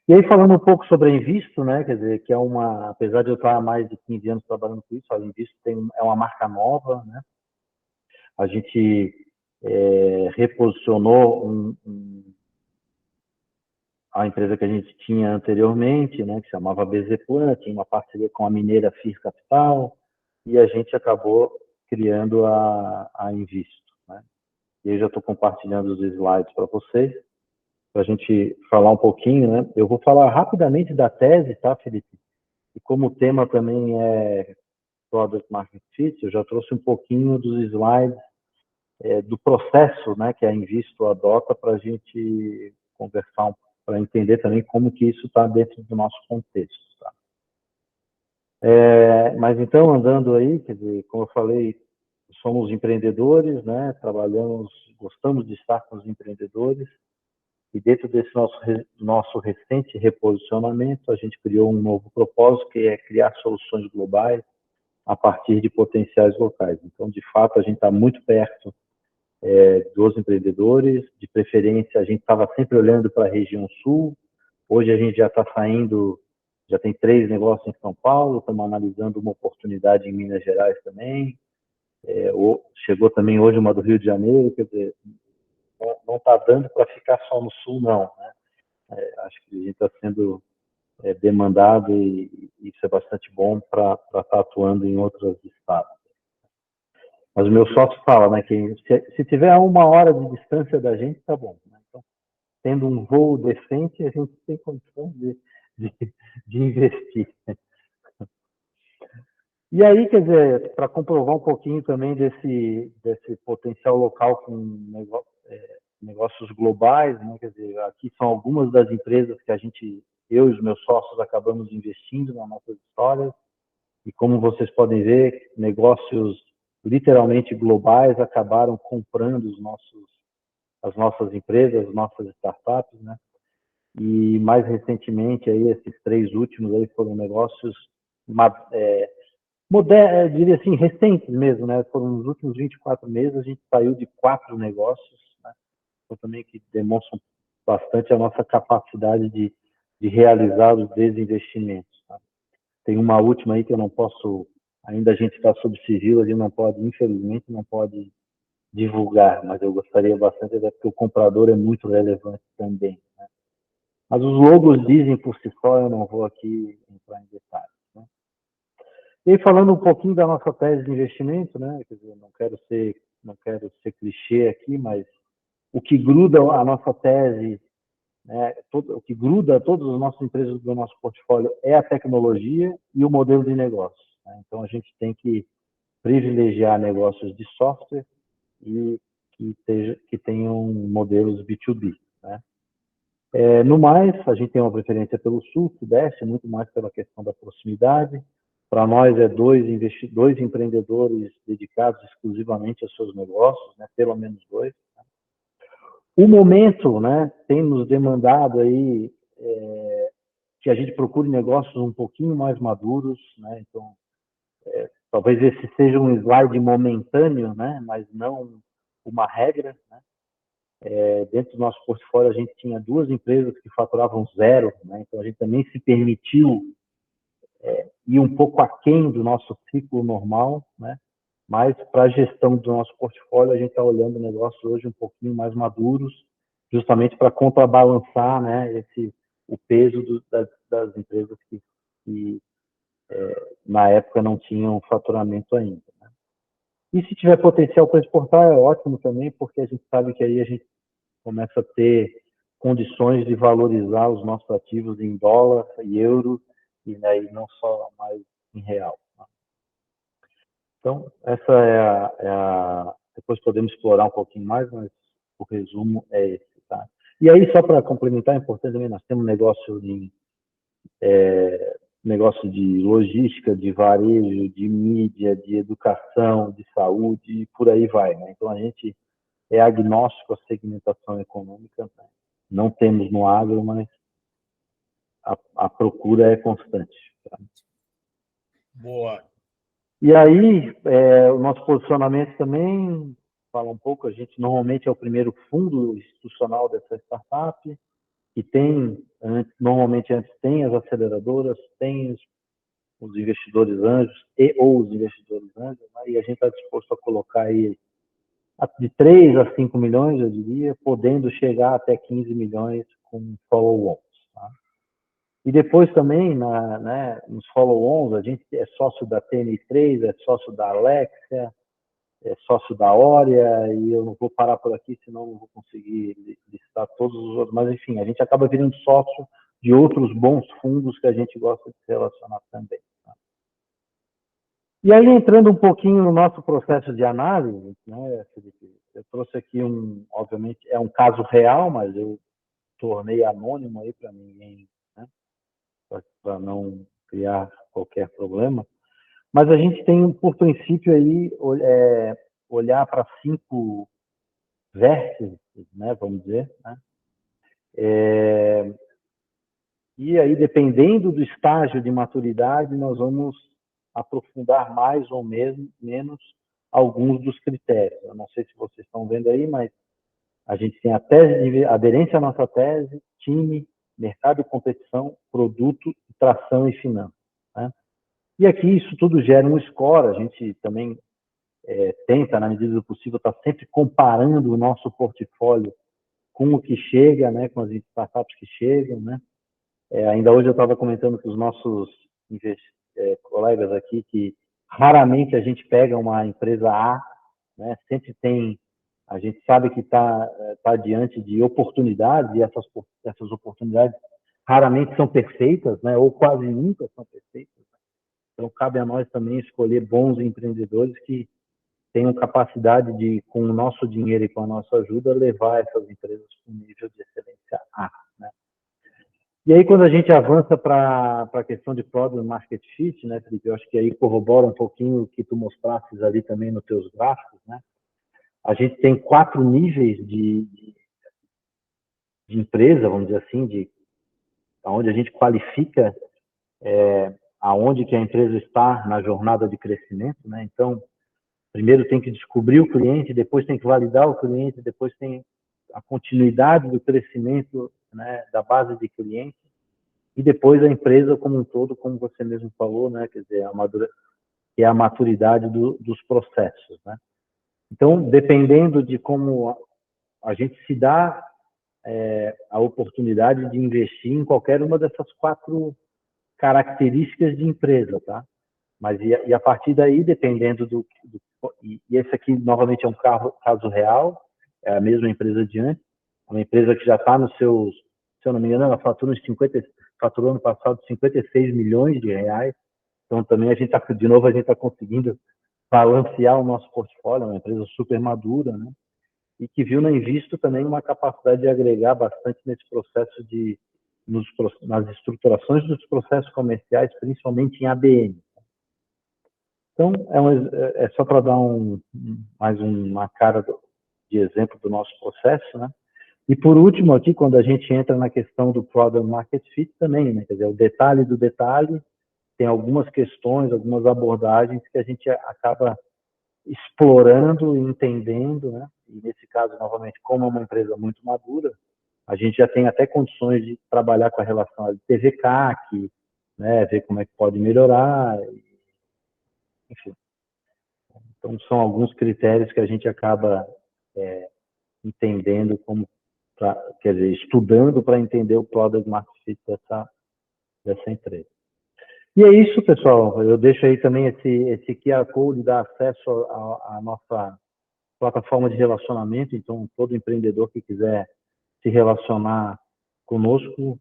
E aí, falando um pouco sobre a Invisto, né, quer dizer, que apesar de eu estar há mais de 15 anos trabalhando com isso, a Invisto é uma marca nova, né? A gente reposicionou a empresa que a gente tinha anteriormente, né, que se chamava BZ Plan, tinha uma parceria com a mineira FIR Capital, e a gente acabou criando a Invisto, né? E eu já estou compartilhando os slides para vocês, para a gente falar um pouquinho, né? Eu vou falar rapidamente da tese, tá, Felipe? E como o tema também é Product Market Fit, eu já trouxe um pouquinho dos slides do processo, né, que a Invisto adota para a gente conversar, para entender também como que isso está dentro do nosso contexto, tá? Mas então, andando aí, quer dizer, como eu falei, somos empreendedores, né? Gostamos de estar com os empreendedores, e dentro desse nosso recente reposicionamento, a gente criou um novo propósito, que é criar soluções globais a partir de potenciais locais. Então, de fato, a gente está muito perto dos empreendedores, de preferência, a gente estava sempre olhando para a região sul, hoje a gente já está saindo, já tem 3 negócios em São Paulo, estamos analisando uma oportunidade em Minas Gerais também, chegou também hoje uma do Rio de Janeiro, quer dizer, não está dando para ficar só no sul, não, né? Acho que a gente está sendo demandado e isso é bastante bom para estar atuando em outros estados. Mas o meu sócio fala, né, que se tiver a 1 hora de distância da gente, tá bom, né? Então, tendo um voo decente, a gente tem condições de investir. E aí, quer dizer, para comprovar um pouquinho também desse potencial local com negócios globais, né? Quer dizer, aqui são algumas das empresas que eu e os meus sócios acabamos investindo nas nossas histórias, e como vocês podem ver, negócios literalmente globais acabaram comprando as nossas empresas, as nossas startups, né? E mais recentemente aí esses 3 últimos aí foram negócios diria assim, recentes mesmo, né? Foram nos últimos 24 meses a gente saiu de 4 negócios, né? Então também que demonstram bastante a nossa capacidade de realizar os desinvestimentos. Tá? Tem uma última aí que eu não posso, ainda a gente está sob sigilo, a gente não pode, infelizmente, não pode divulgar, mas eu gostaria bastante, até porque o comprador é muito relevante também. Né? Mas os logos dizem por si só, eu não vou aqui entrar em detalhes. Né? E falando um pouquinho da nossa tese de investimento, né? Quer dizer, não quero ser clichê aqui, mas o que gruda a nossa tese, né, o que gruda todas as nossas empresas do nosso portfólio é a tecnologia e o modelo de negócio. Né? Então, a gente tem que privilegiar negócios de software e que tenham modelos B2B. Né? No mais, a gente tem uma preferência pelo sul, sudeste, muito mais pela questão da proximidade. Para nós, é dois empreendedores dedicados exclusivamente aos seus negócios, né? Pelo menos 2. Né? O momento, né, tem nos demandado aí que a gente procure negócios um pouquinho mais maduros, né? Então, talvez esse seja um slide momentâneo, né? Mas não uma regra, né? Dentro do nosso portfólio, a gente tinha 2 empresas que faturavam 0, né? Então a gente também se permitiu ir um pouco aquém do nosso ciclo normal, né? Mas para a gestão do nosso portfólio, a gente está olhando negócios hoje um pouquinho mais maduros, justamente para contrabalançar, né, o peso das empresas que na época não tinham faturamento ainda. Né? E se tiver potencial para exportar, é ótimo também, porque a gente sabe que aí a gente começa a ter condições de valorizar os nossos ativos em dólar e euro, e aí não só mais em real. Então, essa depois podemos explorar um pouquinho mais, mas o resumo é esse. Tá? E aí, só para complementar, é importante também, nós temos negócio de logística, de varejo, de mídia, de educação, de saúde, e por aí vai. Né? Então, a gente é agnóstico à segmentação econômica. Né? Não temos no agro, mas a procura é constante. Tá? Boa. E aí, o nosso posicionamento também, fala um pouco, a gente normalmente é o primeiro fundo institucional dessa startup, que tem, normalmente antes tem as aceleradoras, tem os investidores anjos ou os investidores anjos, né? E a gente está disposto a colocar aí de 3 a 5 milhões, eu diria, podendo chegar até 15 milhões com follow-ons. Tá? E depois também, nos follow-ons, a gente é sócio da TN3, é sócio da Alexia, é sócio da Oria, e eu não vou parar por aqui, senão não vou conseguir listar todos os outros. Mas, enfim, a gente acaba virando sócio de outros bons fundos que a gente gosta de se relacionar também. Tá? E aí, entrando um pouquinho no nosso processo de análise, né, Felipe, eu trouxe aqui obviamente, é um caso real, mas eu tornei anônimo aí para ninguém, né, para não criar qualquer problema. Mas a gente tem, por princípio, aí, olhar para 5 vértices, né, vamos dizer, né? E aí, dependendo do estágio de maturidade, nós vamos aprofundar mais ou menos alguns dos critérios. Eu não sei se vocês estão vendo aí, mas a gente tem a tese de aderência à nossa tese, time, mercado e competição, produto, tração e finanças. Né? E aqui isso tudo gera um score, a gente também tenta, na medida do possível, estar sempre comparando o nosso portfólio com o que chega, né, com as startups que chegam. Né? Ainda hoje eu estava comentando com os nossos colegas aqui que raramente a gente pega uma empresa A, né? Sempre a gente sabe que tá diante de oportunidades, e essas oportunidades raramente são perfeitas, né? Ou quase nunca são perfeitas. Então, cabe a nós também escolher bons empreendedores que tenham capacidade de, com o nosso dinheiro e com a nossa ajuda, levar essas empresas para um nível de excelência A. Né? E aí, quando a gente avança para a questão de Product Market Fit, né, Felipe, eu acho que aí corrobora um pouquinho o que tu mostrasses ali também nos teus gráficos, né? A gente tem 4 níveis de empresa, vamos dizer assim, onde a gente qualifica aonde que a empresa está na jornada de crescimento, né? Então, primeiro tem que descobrir o cliente, depois tem que validar o cliente, depois tem a continuidade do crescimento, né, da base de cliente, e depois a empresa como um todo, como você mesmo falou, né, quer dizer, que é a maturidade dos processos, né? Então, dependendo de como a gente se dá a oportunidade de investir em qualquer uma dessas 4 características de empresa, tá? Mas e a partir daí, dependendo e esse aqui novamente é um caso real, é a mesma empresa de antes, uma empresa que já está nos seus, se eu não me engano, ela faturou ano passado 56 milhões de reais. Então também a gente está conseguindo balancear o nosso portfólio, é uma empresa super madura, né? E que viu na Invisto também uma capacidade de agregar bastante nesse processo nas estruturações dos processos comerciais, principalmente em ABM. Então, é só para dar mais uma cara de exemplo do nosso processo, né? E por último aqui, quando a gente entra na questão do Product Market Fit também, né? Quer dizer, o detalhe do detalhe, tem algumas questões, algumas abordagens que a gente acaba explorando e entendendo, né? E nesse caso, novamente, como é uma empresa muito madura, a gente já tem até condições de trabalhar com a relação de TV/CAC, né? Ver como é que pode melhorar, enfim. Então, são alguns critérios que a gente acaba entendendo quer dizer, estudando para entender o Product Market Fit dessa empresa. E é isso, pessoal. Eu deixo aí também esse QR Code, dá acesso à nossa plataforma de relacionamento. Então, todo empreendedor que quiser se relacionar conosco,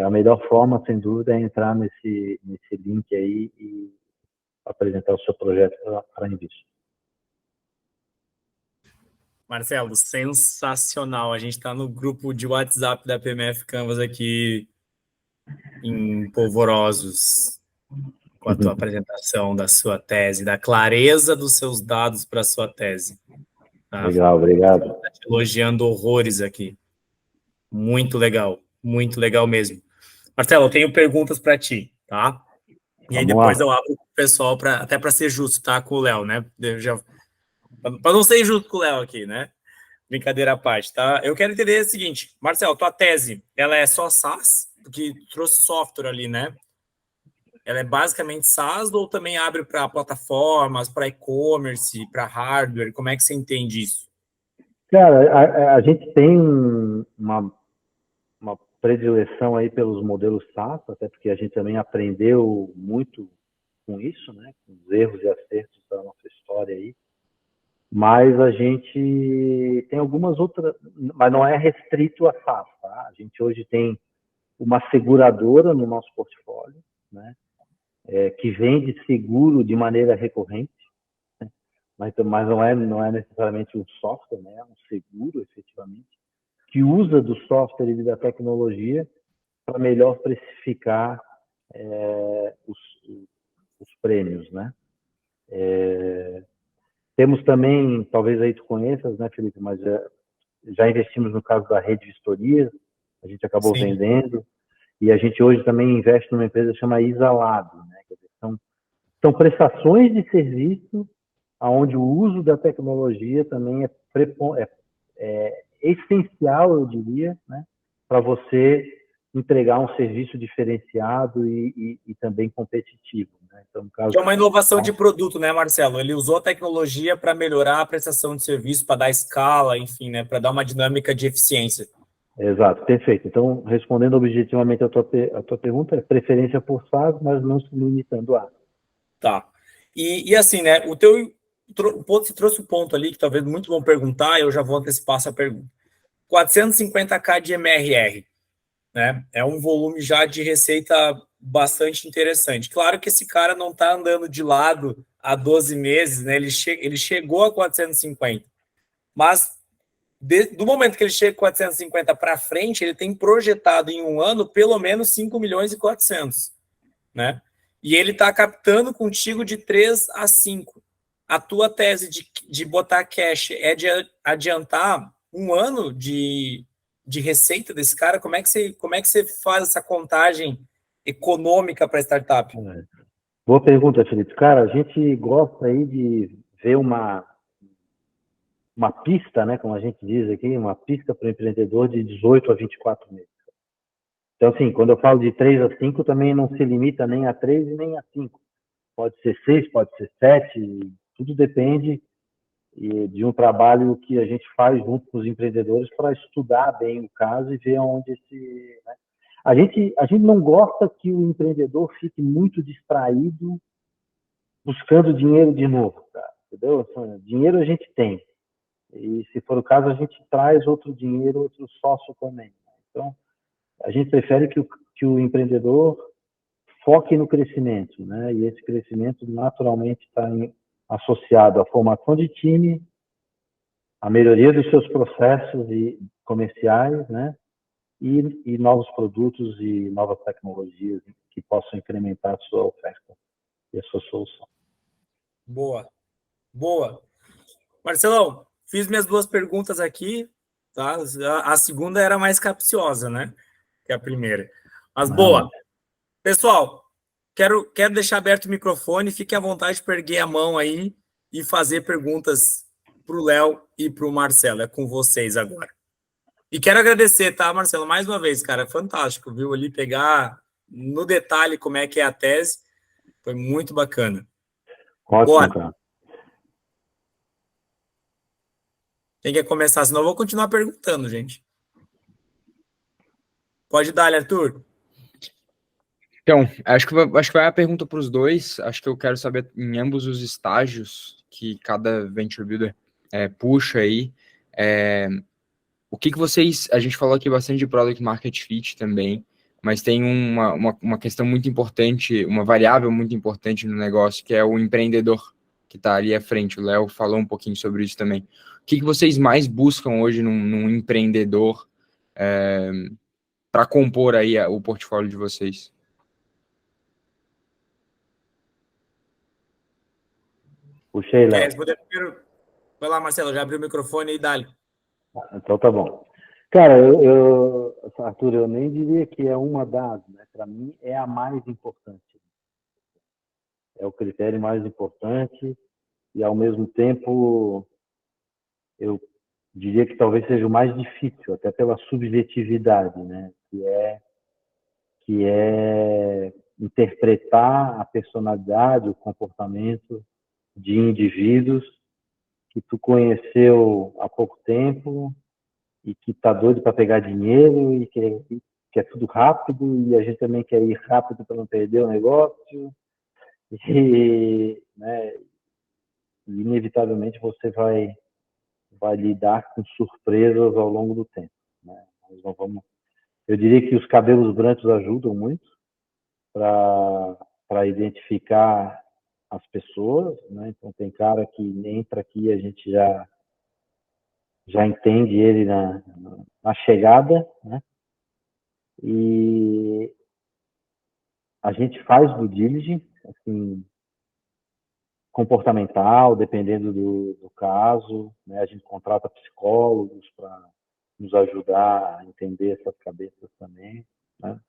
a melhor forma, sem dúvida, é entrar nesse link aí e apresentar o seu projeto para a Invisto. Marcelo, sensacional. A gente está no grupo de WhatsApp da PMF Canvas aqui em polvorosos com a tua apresentação da sua tese, da clareza dos seus dados para a sua tese. Tá? Legal, obrigado. Tá te elogiando horrores aqui. Muito legal mesmo. Marcelo, eu tenho perguntas para ti, tá? E aí depois eu abro o pessoal até para ser justo, tá? Com o Léo, né? Para não ser injusto com o Léo aqui, né? Brincadeira à parte, tá? Eu quero entender o seguinte, Marcelo, tua tese, ela é só SaaS? Porque trouxe software ali, né? Ela é basicamente SaaS ou também abre para plataformas, para e-commerce, para hardware? Como é que você entende isso? Cara, a gente tem uma predileção aí pelos modelos SaaS, até porque a gente também aprendeu muito com isso, né? Com os erros e acertos da nossa história aí. Mas a gente tem algumas outras, mas não é restrito a SaaS, tá? A gente hoje tem uma seguradora no nosso portfólio, né? Que vende seguro de maneira recorrente, né? Mas não é necessariamente um software, né? É um seguro, efetivamente, que usa do software e da tecnologia para melhor precificar os prêmios, né? Temos também, talvez aí tu conheças, né, Felipe, mas já investimos no caso da Rede Vistoria, a gente acabou vendendo, e a gente hoje também investe numa empresa chamada Isalab, né? Quer dizer, são prestações de serviço onde o uso da tecnologia também é essencial, eu diria, né, para você entregar um serviço diferenciado e também competitivo, né? Então, no caso, é uma inovação de produto, né, Marcelo? Ele usou a tecnologia para melhorar a prestação de serviço, para dar escala, enfim, né, para dar uma dinâmica de eficiência. Exato, perfeito. Então, respondendo objetivamente a tua pergunta, é preferência por SaaS, mas não se limitando a. Tá. E assim, né, você trouxe um ponto ali que talvez muitos vão perguntar, eu já vou antecipar essa pergunta. 450k de MRR, né? É um volume já de receita bastante interessante. Claro que esse cara não está andando de lado há 12 meses, né? Ele chegou a 450. Mas do momento que ele chega com 450 para frente, ele tem projetado em um ano pelo menos 5 milhões e 400, né? E ele está captando contigo de 3 a 5. A tua tese de botar cash é de adiantar um ano de receita desse cara? Como é que você faz essa contagem econômica para startup? Boa pergunta, Felipe. Cara, a gente gosta aí de ver uma pista, né, como a gente diz aqui, uma pista para o empreendedor de 18 a 24 meses. Então, assim, quando eu falo de 3 a 5, também não se limita nem a 3 e nem a 5. Pode ser 6, pode ser 7, tudo depende de um trabalho que a gente faz junto com os empreendedores para estudar bem o caso e ver onde esse... Né? A gente não gosta que o empreendedor fique muito distraído buscando dinheiro de novo, tá? Entendeu? Dinheiro a gente tem. E, se for o caso, a gente traz outro dinheiro, outro sócio também. Então, a gente prefere que o empreendedor foque no crescimento, né? E esse crescimento naturalmente está associado à formação de time, à melhoria dos seus processos comerciais, né? E novos produtos e novas tecnologias que possam incrementar a sua oferta e a sua solução. Boa. Marcelão, fiz minhas 2 perguntas aqui, tá? A segunda era mais capciosa, né? Que a primeira. Mas boa. Pessoal, quero deixar aberto o microfone, fique à vontade para erguer a mão aí e fazer perguntas para o Léo e para o Marcelo. É com vocês agora. E quero agradecer, tá, Marcelo? Mais uma vez, cara, fantástico, viu? Ali pegar no detalhe como é que é a tese. Foi muito bacana. Ótimo, Bora. cara. Quem quer começar? Senão eu vou continuar perguntando, gente. Pode dar, Arthur. Então, acho que vai a pergunta para os dois. Acho que eu quero saber em ambos os estágios que cada Venture Builder puxa aí. O que vocês... A gente falou aqui bastante de Product Market Fit também, mas tem uma questão muito importante, uma variável muito importante no negócio, que é o empreendedor que está ali à frente. O Léo falou um pouquinho sobre isso também. O que vocês mais buscam hoje num empreendedor para compor aí o portfólio de vocês? Puxei, Léo. Quer responder primeiro? Vai lá, Marcelo, já abriu o microfone e dá-lhe. Então tá bom. Cara, Arthur, eu nem diria que é uma das, né? Para mim é a mais importante. É o critério mais importante e, ao mesmo tempo, eu diria que talvez seja o mais difícil, até pela subjetividade, né? Que é interpretar a personalidade, o comportamento de indivíduos que tu conheceu há pouco tempo e que tá doido para pegar dinheiro e que é tudo rápido, e a gente também quer ir rápido para não perder o negócio, e, né, inevitavelmente você vai lidar com surpresas ao longo do tempo, né? Nós não vamos... Eu diria que os cabelos brancos ajudam muito para identificar as pessoas, né? Então tem cara que entra aqui e a gente já entende ele na chegada, né? E a gente faz due diligence, assim, comportamental, dependendo do caso, né? A gente contrata psicólogos para nos ajudar a entender essas cabeças também, né?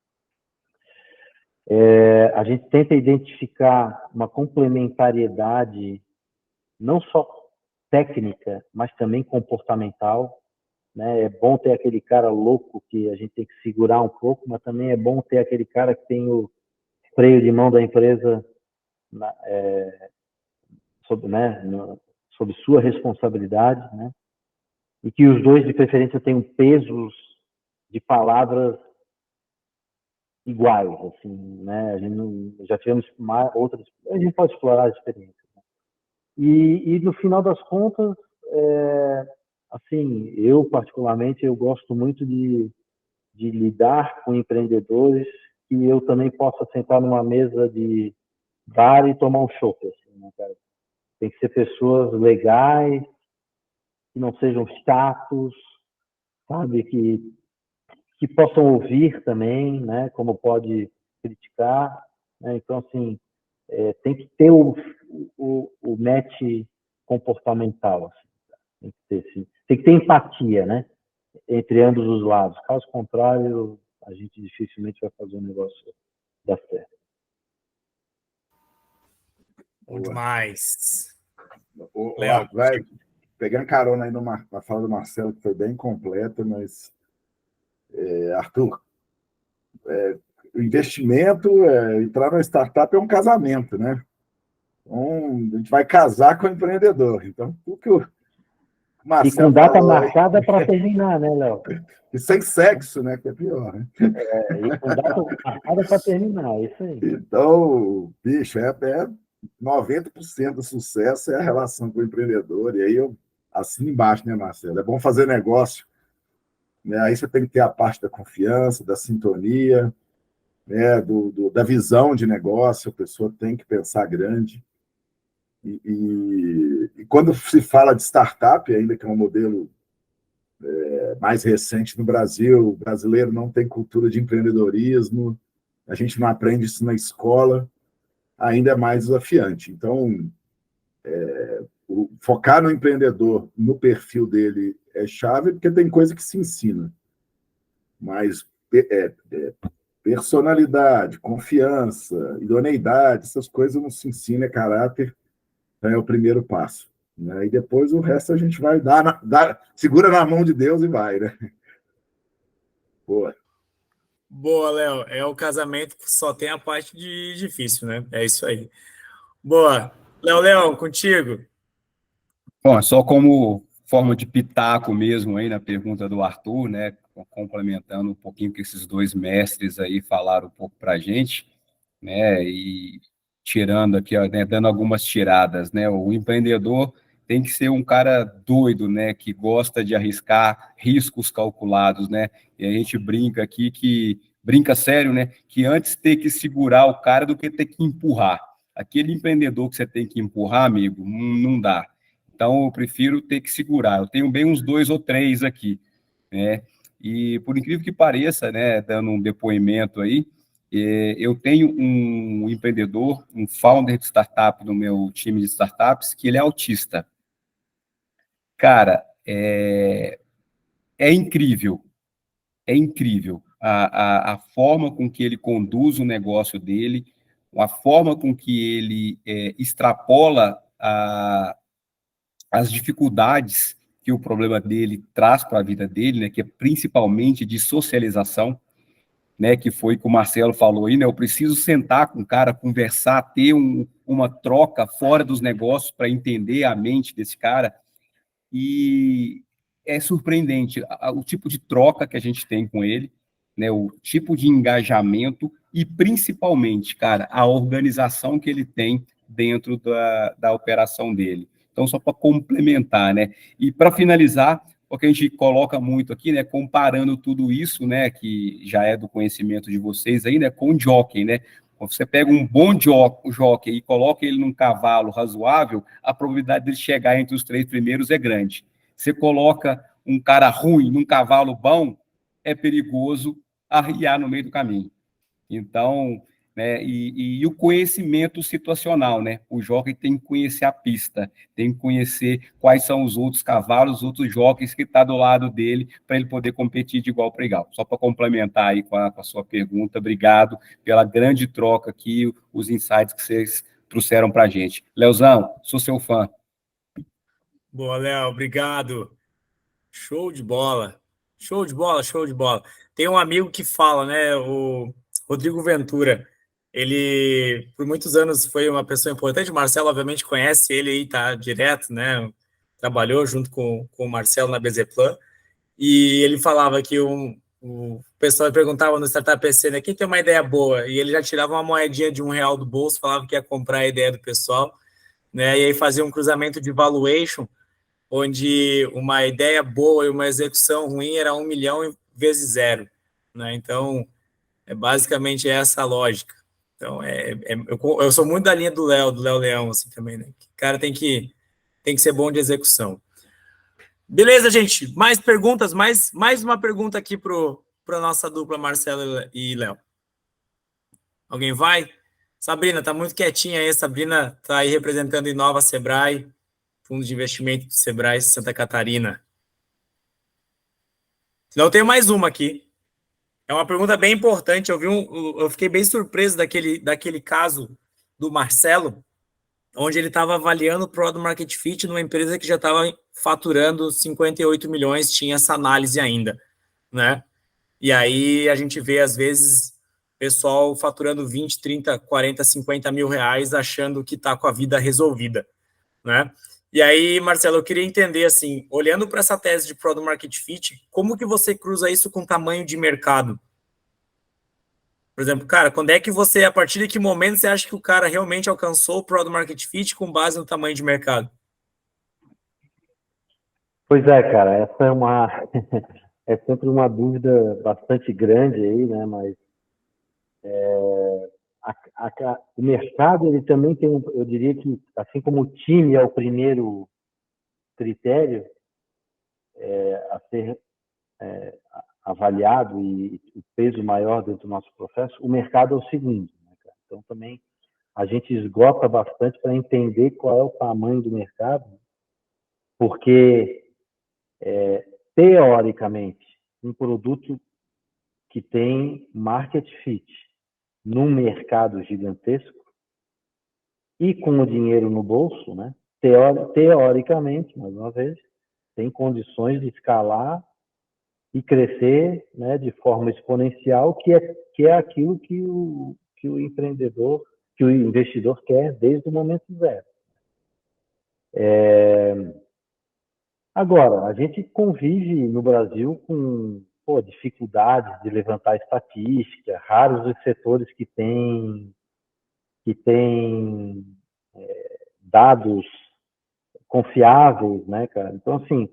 A gente tenta identificar uma complementariedade não só técnica, mas também comportamental, né? É bom ter aquele cara louco que a gente tem que segurar um pouco, mas também é bom ter aquele cara que tem o freio de mão da empresa sob sua responsabilidade, né? E que os dois, de preferência, tenham pesos de palavras iguais, assim, né? A gente já tivemos outras, a gente pode explorar as experiências, né? E no final das contas, assim, eu particularmente, eu gosto muito de lidar com empreendedores que eu também possa sentar numa mesa de bar e tomar um chopp, assim, né, cara? Tem que ser pessoas legais, que não sejam chatos, sabe, que possam ouvir também, né, como pode criticar, né? Então, assim, tem que ter o match comportamental, assim, tem que ter, sim. Tem que ter empatia, né, entre ambos os lados. Caso contrário, a gente dificilmente vai fazer um negócio dar certo. Bom demais. Léo, vai pegando carona aí na fala do Marcelo, que foi bem completa, mas, Arthur, o investimento, entrar na startup é um casamento, né? Então, a gente vai casar com o empreendedor. Então, tudo que o E com Marcelo data falou marcada para terminar, né, Léo? e sem sexo, né? Que é pior, né? E com data marcada para terminar, isso aí. Então, bicho, 90% do sucesso é a relação com o empreendedor. E aí eu assino embaixo, né, Marcelo? É bom fazer negócio, né? Aí você tem que ter a parte da confiança, da sintonia, né? Da visão de negócio. A pessoa tem que pensar grande. E quando se fala de startup, ainda que é um modelo mais recente no Brasil, o brasileiro não tem cultura de empreendedorismo, a gente não aprende isso na escola, ainda é mais desafiante. Então, focar no empreendedor, no perfil dele, é chave, porque tem coisa que se ensina. Mas personalidade, confiança, idoneidade, essas coisas não se ensinam, é caráter, é o primeiro passo. Né? E depois o resto a gente vai segura na mão de Deus e vai, né? Boa. Boa, Léo. É o casamento que só tem a parte de difícil, né? É isso aí. Boa. Léo, contigo. Bom, só como forma de pitaco mesmo aí na pergunta do Arthur, né, complementando um pouquinho que esses dois mestres aí falaram um pouco para a gente, né, e tirando aqui, ó, né, dando algumas tiradas, né, o empreendedor tem que ser um cara doido, né, que gosta de arriscar riscos calculados, né, e a gente brinca aqui brinca sério, né, que antes ter que segurar o cara do que ter que empurrar. Aquele empreendedor que você tem que empurrar, amigo, não dá. Então, eu prefiro ter que segurar. Eu tenho bem uns 2 ou 3 aqui, né? E, por incrível que pareça, né, dando um depoimento aí, eu tenho um empreendedor, um founder de startup no meu time de startups, que ele é autista. Cara, é incrível, a forma com que ele conduz o negócio dele, a forma com que ele extrapola as dificuldades que o problema dele traz para a vida dele, né, que é principalmente de socialização, né, que foi que o Marcelo falou aí, né, eu preciso sentar com o cara, conversar, ter uma troca fora dos negócios para entender a mente desse cara, e é surpreendente o tipo de troca que a gente tem com ele, né, o tipo de engajamento e, principalmente, cara, a organização que ele tem dentro da operação dele. Então, só para complementar, né? E para finalizar, porque a gente coloca muito aqui, né? Comparando tudo isso, né? Que já é do conhecimento de vocês aí, né? Com o jockey, né? Quando você pega um bom jockey e coloca ele num cavalo razoável, a probabilidade dele chegar entre os 3 primeiros é grande. Você coloca um cara ruim num cavalo bom, é perigoso arriar no meio do caminho. Então, né, e o conhecimento situacional, né? O jockey tem que conhecer a pista, tem que conhecer quais são os outros cavalos, os outros jockeys que estão do lado dele, para ele poder competir de igual para igual. Só para complementar aí com a sua pergunta, obrigado pela grande troca aqui, os insights que vocês trouxeram para a gente. Leozão, sou seu fã. Boa, Léo, obrigado. Show de bola. Show de bola, show de bola. Tem um amigo que fala, né? O Rodrigo Ventura. Ele, por muitos anos, foi uma pessoa importante. O Marcelo, obviamente, conhece ele aí, tá direto, né? Trabalhou junto com o Marcelo na Bezeplan. E ele falava que o pessoal perguntava no Startup PC, né? Quem tem uma ideia boa? E ele já tirava uma moedinha de R$ 1 do bolso, falava que ia comprar a ideia do pessoal, né? E aí fazia um cruzamento de valuation, onde uma ideia boa e uma execução ruim era 1 milhão vezes zero, né? Então, é basicamente essa a lógica. Então, eu sou muito da linha do Léo Leão, assim, também, né? O cara tem que ser bom de execução. Beleza, gente. Mais perguntas? Mais uma pergunta aqui para a nossa dupla, Marcelo e Léo. Alguém vai? Sabrina, tá muito quietinha aí. Sabrina tá aí representando Inova Sebrae, Fundo de Investimento do Sebrae Santa Catarina. Não, eu tenho mais uma aqui. É uma pergunta bem importante. Eu fiquei bem surpreso daquele caso do Marcelo, onde ele estava avaliando o Product Market Fit numa empresa que já estava faturando 58 milhões, tinha essa análise ainda, né? E aí a gente vê, às vezes, pessoal faturando 20, 30, 40, 50 mil reais achando que está com a vida resolvida, né? E aí, Marcelo, eu queria entender, assim, olhando para essa tese de Product Market Fit, como que você cruza isso com tamanho de mercado? Por exemplo, cara, quando é que você, a partir de que momento você acha que o cara realmente alcançou o Product Market Fit com base no tamanho de mercado? Pois é, cara, essa é sempre uma dúvida bastante grande aí, né? Mas o mercado, ele também tem, eu diria que, assim como o time é o primeiro critério a ser avaliado e o peso maior dentro do nosso processo, o mercado é o segundo, né, cara? Então, também a gente esgota bastante para entender qual é o tamanho do mercado, porque, teoricamente, um produto que tem market fit num mercado gigantesco e com o dinheiro no bolso, né? Teoricamente, mais uma vez, tem condições de escalar e crescer, né, de forma exponencial, que é aquilo que o empreendedor, que o investidor quer desde o momento zero. Agora, a gente convive no Brasil com dificuldades de levantar estatística, raros os setores que têm dados confiáveis, né, cara? Então, assim,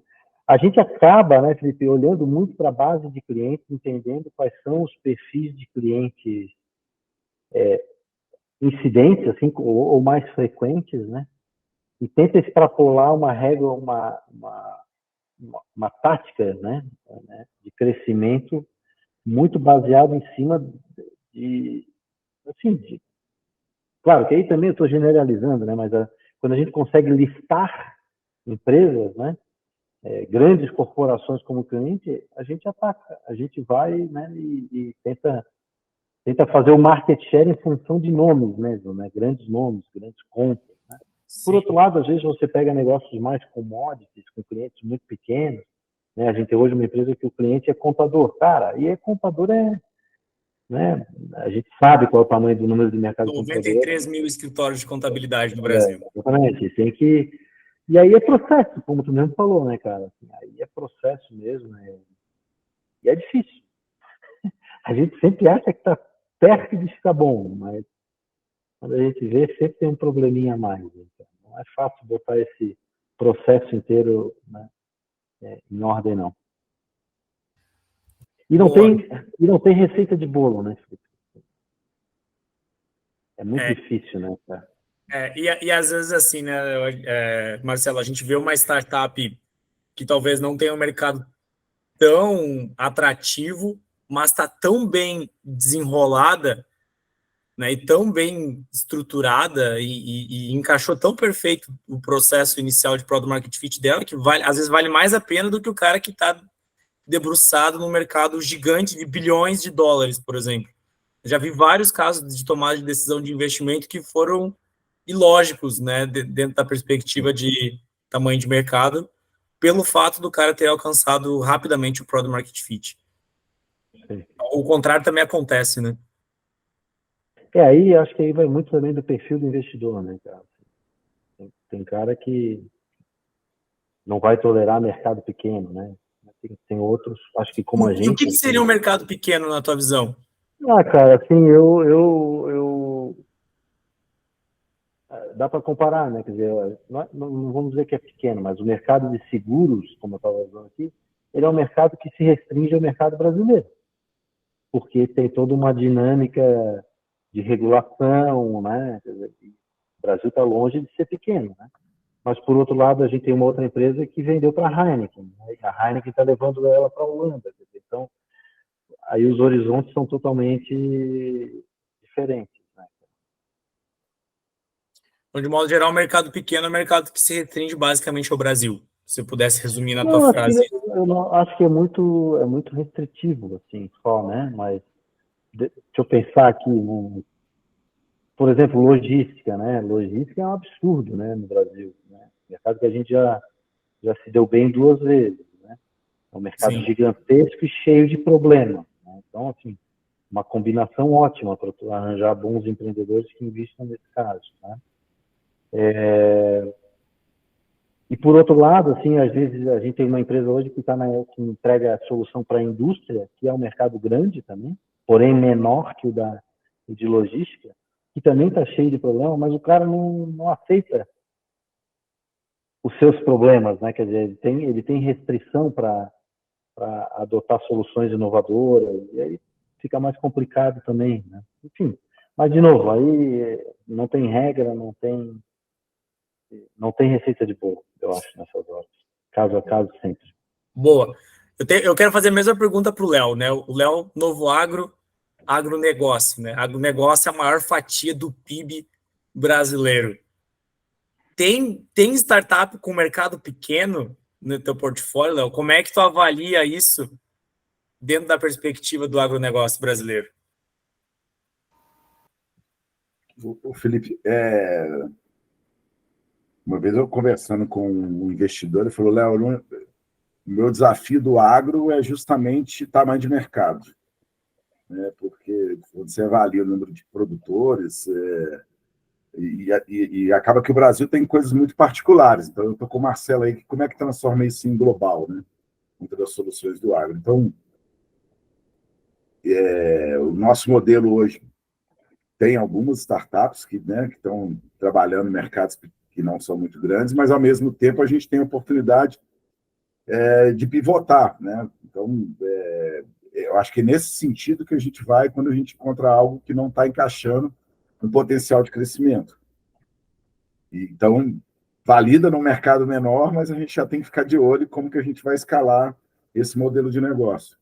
a gente acaba, né, Felipe, olhando muito para a base de clientes, entendendo quais são os perfis de clientes incidentes, assim, ou mais frequentes, né? E tenta extrapolar uma regra, uma tática, né, de crescimento muito baseado em cima assim, claro que aí também eu estou generalizando, né, mas quando a gente consegue listar empresas, né, grandes corporações como cliente, a gente ataca, a gente vai, né, e tenta fazer o market share em função de nomes mesmo, né, grandes nomes, grandes contas. Né? Por outro lado, às vezes você pega negócios mais commodities, com clientes muito pequenos, né, a gente tem hoje uma empresa que o cliente é contador, cara, e contador né, a gente sabe qual é o tamanho do número de mercado de contador. 93 mil escritórios de contabilidade no Brasil. Exatamente, tem que... E aí é processo, como tu mesmo falou, né, cara? Assim, aí é processo mesmo, né? E é difícil. A gente sempre acha que está perto de ficar bom, mas quando a gente vê, sempre tem um probleminha a mais. Então, não é fácil botar esse processo inteiro, né, em ordem, não. E não tem receita de bolo, né? É muito difícil, né, cara? E às vezes assim, né, Marcelo, a gente vê uma startup que talvez não tenha um mercado tão atrativo, mas está tão bem desenrolada, né, e tão bem estruturada e encaixou tão perfeito o processo inicial de Product Market Fit dela, que às vezes vale mais a pena do que o cara que está debruçado num mercado gigante de bilhões de dólares, por exemplo. Eu já vi vários casos de tomada de decisão de investimento que foram ilógicos, né, dentro da perspectiva de tamanho de mercado, pelo fato do cara ter alcançado rapidamente o Product Market Fit. Sim. O contrário também acontece, né? Aí acho que aí vai muito também do perfil do investidor, né, cara? Tem cara que não vai tolerar mercado pequeno, né? Tem outros, acho que como a gente... E o que seria um mercado pequeno na tua visão? Cara, assim, dá para comparar, né? Quer dizer, não vamos dizer que é pequeno, mas o mercado de seguros, como eu estava dizendo aqui, ele é um mercado que se restringe ao mercado brasileiro, porque tem toda uma dinâmica de regulação, né? Quer dizer, o Brasil está longe de ser pequeno, né? Mas, por outro lado, a gente tem uma outra empresa que vendeu para a Heineken, né? E a Heineken está levando ela para a Holanda. Então, aí os horizontes são totalmente diferentes, né? Então, de modo geral, o mercado pequeno é um mercado que se restringe basicamente ao Brasil. Se eu pudesse resumir na tua Não, frase. eu não, acho que é muito restritivo, assim, só, né? Mas deixa eu pensar aqui, por exemplo, logística, né? Logística é um absurdo, né, no Brasil, né? Mercado que a gente já se deu bem 2 vezes, né? É um mercado Sim. gigantesco e cheio de problemas, né? Então, assim, uma combinação ótima para arranjar bons empreendedores que investam nesse caso, né? E por outro lado, assim, às vezes a gente tem uma empresa hoje que que entrega a solução para a indústria, que é um mercado grande também, porém menor que o de logística, que também está cheio de problemas, mas o cara não aceita os seus problemas, né? Quer dizer, ele tem restrição para adotar soluções inovadoras, e aí fica mais complicado também, né? Enfim, mas de novo, aí não tem regra, não tem receita de bolo, eu acho, nessas horas. Caso a caso, sempre. Boa. Eu quero fazer a mesma pergunta para o Léo, né? O Léo, novo agronegócio, né? Agronegócio é a maior fatia do PIB brasileiro. Tem startup com mercado pequeno no teu portfólio, Léo? Como é que tu avalia isso dentro da perspectiva do agronegócio brasileiro? O Felipe, uma vez eu conversando com um investidor, ele falou, Léo, o meu desafio do agro é justamente tamanho de mercado, né? Porque você avalia o número de produtores e acaba que o Brasil tem coisas muito particulares. Então, eu estou com o Marcelo aí, como é que transforma isso em global, né? Muitas das soluções do agro. Então, o nosso modelo hoje tem algumas startups que estão trabalhando em mercados que não são muito grandes, mas, ao mesmo tempo, a gente tem a oportunidade de pivotar, né? Então, eu acho que é nesse sentido que a gente vai quando a gente encontra algo que não está encaixando no potencial de crescimento. Então, valida no mercado menor, mas a gente já tem que ficar de olho em como que a gente vai escalar esse modelo de negócio.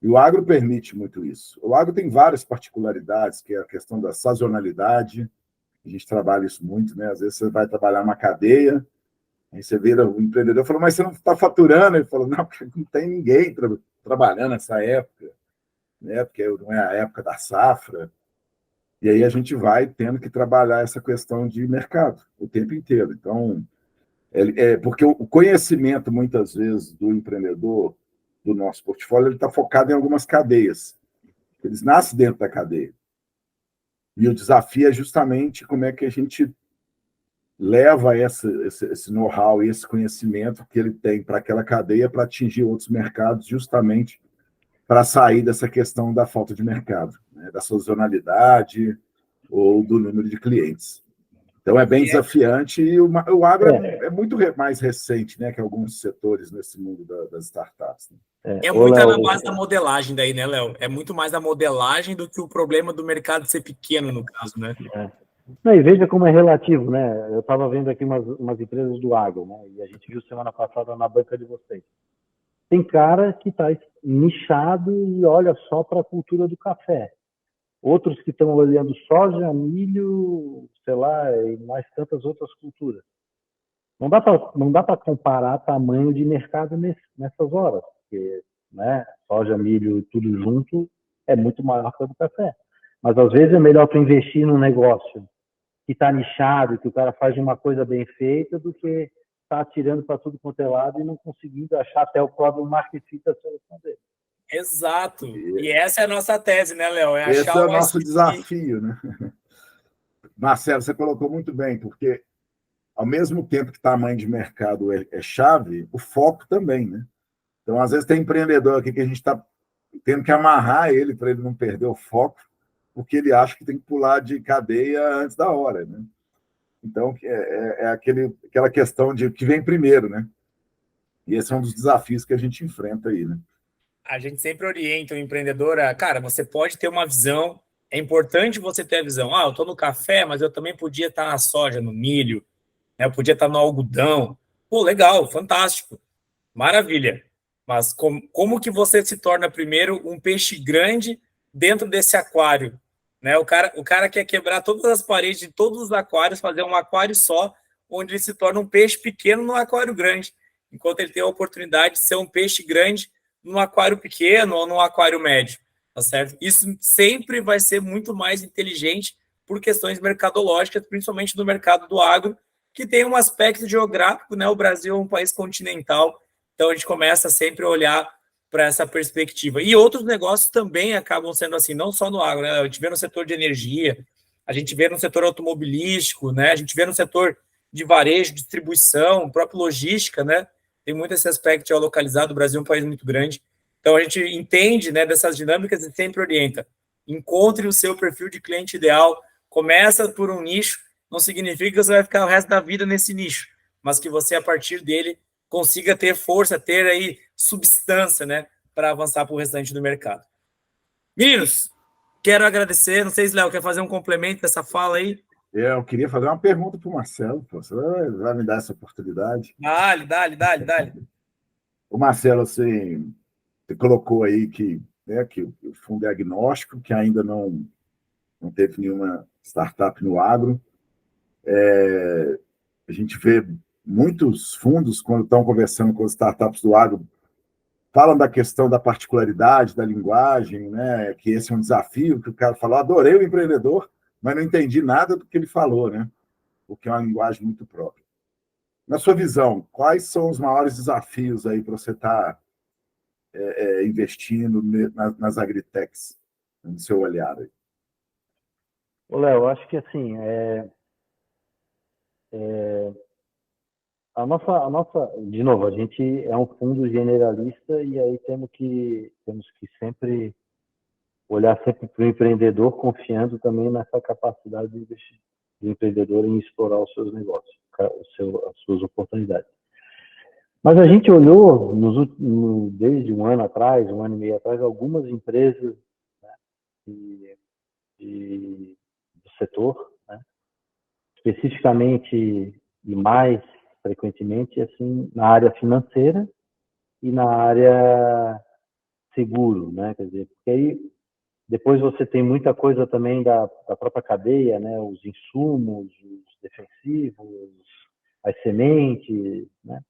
E o agro permite muito isso. O agro tem várias particularidades, que é a questão da sazonalidade. A gente trabalha isso muito, né? Às vezes você vai trabalhar uma cadeia, aí você vira o empreendedor e fala, mas você não está faturando? Ele falou, não, porque não tem ninguém trabalhando nessa época, né? Porque não é a época da safra. E aí a gente vai tendo que trabalhar essa questão de mercado o tempo inteiro. Então, porque o conhecimento, muitas vezes, do empreendedor, do nosso portfólio, ele está focado em algumas cadeias. Eles nascem dentro da cadeia. E o desafio é justamente como é que a gente leva esse know-how e esse conhecimento que ele tem para aquela cadeia para atingir outros mercados, justamente para sair dessa questão da falta de mercado, né? Da sazonalidade ou do número de clientes. Então, é bem desafiante e o agro é muito mais recente, né, que alguns setores nesse mundo das startups. Né? É muito na base da modelagem daí, né, Léo? É muito mais da modelagem do que o problema do mercado ser pequeno, no caso, né? Não, e veja como é relativo, né? Eu estava vendo aqui umas empresas do agro, né? E a gente viu semana passada na banca de vocês. Tem cara que está nichado e olha só para a cultura do café. Outros que estão olhando soja, milho, sei lá, e mais tantas outras culturas. Não dá para comparar tamanho de mercado nessas horas, porque, né, soja, milho, tudo junto é muito maior que o do café. Mas às vezes é melhor tu investir num negócio que está nichado, que o cara faz uma coisa bem feita, do que tá atirando para tudo quanto é lado e não conseguindo achar até o próprio market fit da solução dele. Exato. E essa é a nossa tese, né, Léo? Esse é o nosso desafio, né? Marcelo, você colocou muito bem, porque ao mesmo tempo que tamanho de mercado é chave, o foco também, né? Então, às vezes tem empreendedor aqui que a gente está tendo que amarrar ele para ele não perder o foco, porque ele acha que tem que pular de cadeia antes da hora, né? Então, aquela questão de que vem primeiro, né? E esse é um dos desafios que a gente enfrenta aí, né? A gente sempre orienta o empreendedor a, cara, você pode ter uma visão, é importante você ter a visão. Eu estou no café, mas eu também podia estar na soja, no milho, né? Eu podia estar no algodão. Pô, legal, fantástico, maravilha. Mas como que você se torna primeiro um peixe grande dentro desse aquário? Né? O cara quer quebrar todas as paredes de todos os aquários, fazer um aquário só, onde ele se torna um peixe pequeno no aquário grande, enquanto ele tem a oportunidade de ser um peixe grande num aquário pequeno ou num aquário médio, tá certo? Isso sempre vai ser muito mais inteligente por questões mercadológicas, principalmente no mercado do agro, que tem um aspecto geográfico, né? O Brasil é um país continental, então a gente começa sempre a olhar para essa perspectiva. E outros negócios também acabam sendo assim, não só no agro, né? A gente vê no setor de energia, a gente vê no setor automobilístico, né? A gente vê no setor de varejo, distribuição, própria logística, né? Tem muito esse aspecto geolocalizado, o Brasil é um país muito grande. Então a gente entende, né, dessas dinâmicas e sempre orienta. Encontre o seu perfil de cliente ideal, começa por um nicho, não significa que você vai ficar o resto da vida nesse nicho, mas que você, a partir dele, consiga ter força, ter aí substância, né, para avançar para o restante do mercado. Meninos, quero agradecer. Não sei se Léo quer fazer um complemento dessa fala aí. Eu queria fazer uma pergunta para o Marcelo. Você vai me dar essa oportunidade? Dale. O Marcelo, assim, você colocou aí que, né, que o fundo é agnóstico, que ainda não teve nenhuma startup no agro. A gente vê muitos fundos, quando estão conversando com as startups do agro, falam da questão da particularidade da linguagem, né? Que esse é um desafio, que o cara falou, adorei o empreendedor, mas não entendi nada do que ele falou, né? Porque é uma linguagem muito própria. Na sua visão, quais são os maiores desafios aí para você estar investindo nas agritechs, no seu olhar aí? Ô, Léo, acho que assim, de novo, a gente é um fundo generalista e aí temos que sempre olhar sempre para o empreendedor, confiando também nessa capacidade do empreendedor em explorar os seus negócios, as suas oportunidades. Mas a gente olhou desde um ano e meio atrás, algumas empresas, né, do setor, né, especificamente e mais frequentemente assim na área financeira e na área seguro, né? Quer dizer, porque aí depois você tem muita coisa também da própria cadeia, né? Os insumos, os defensivos, as sementes, né?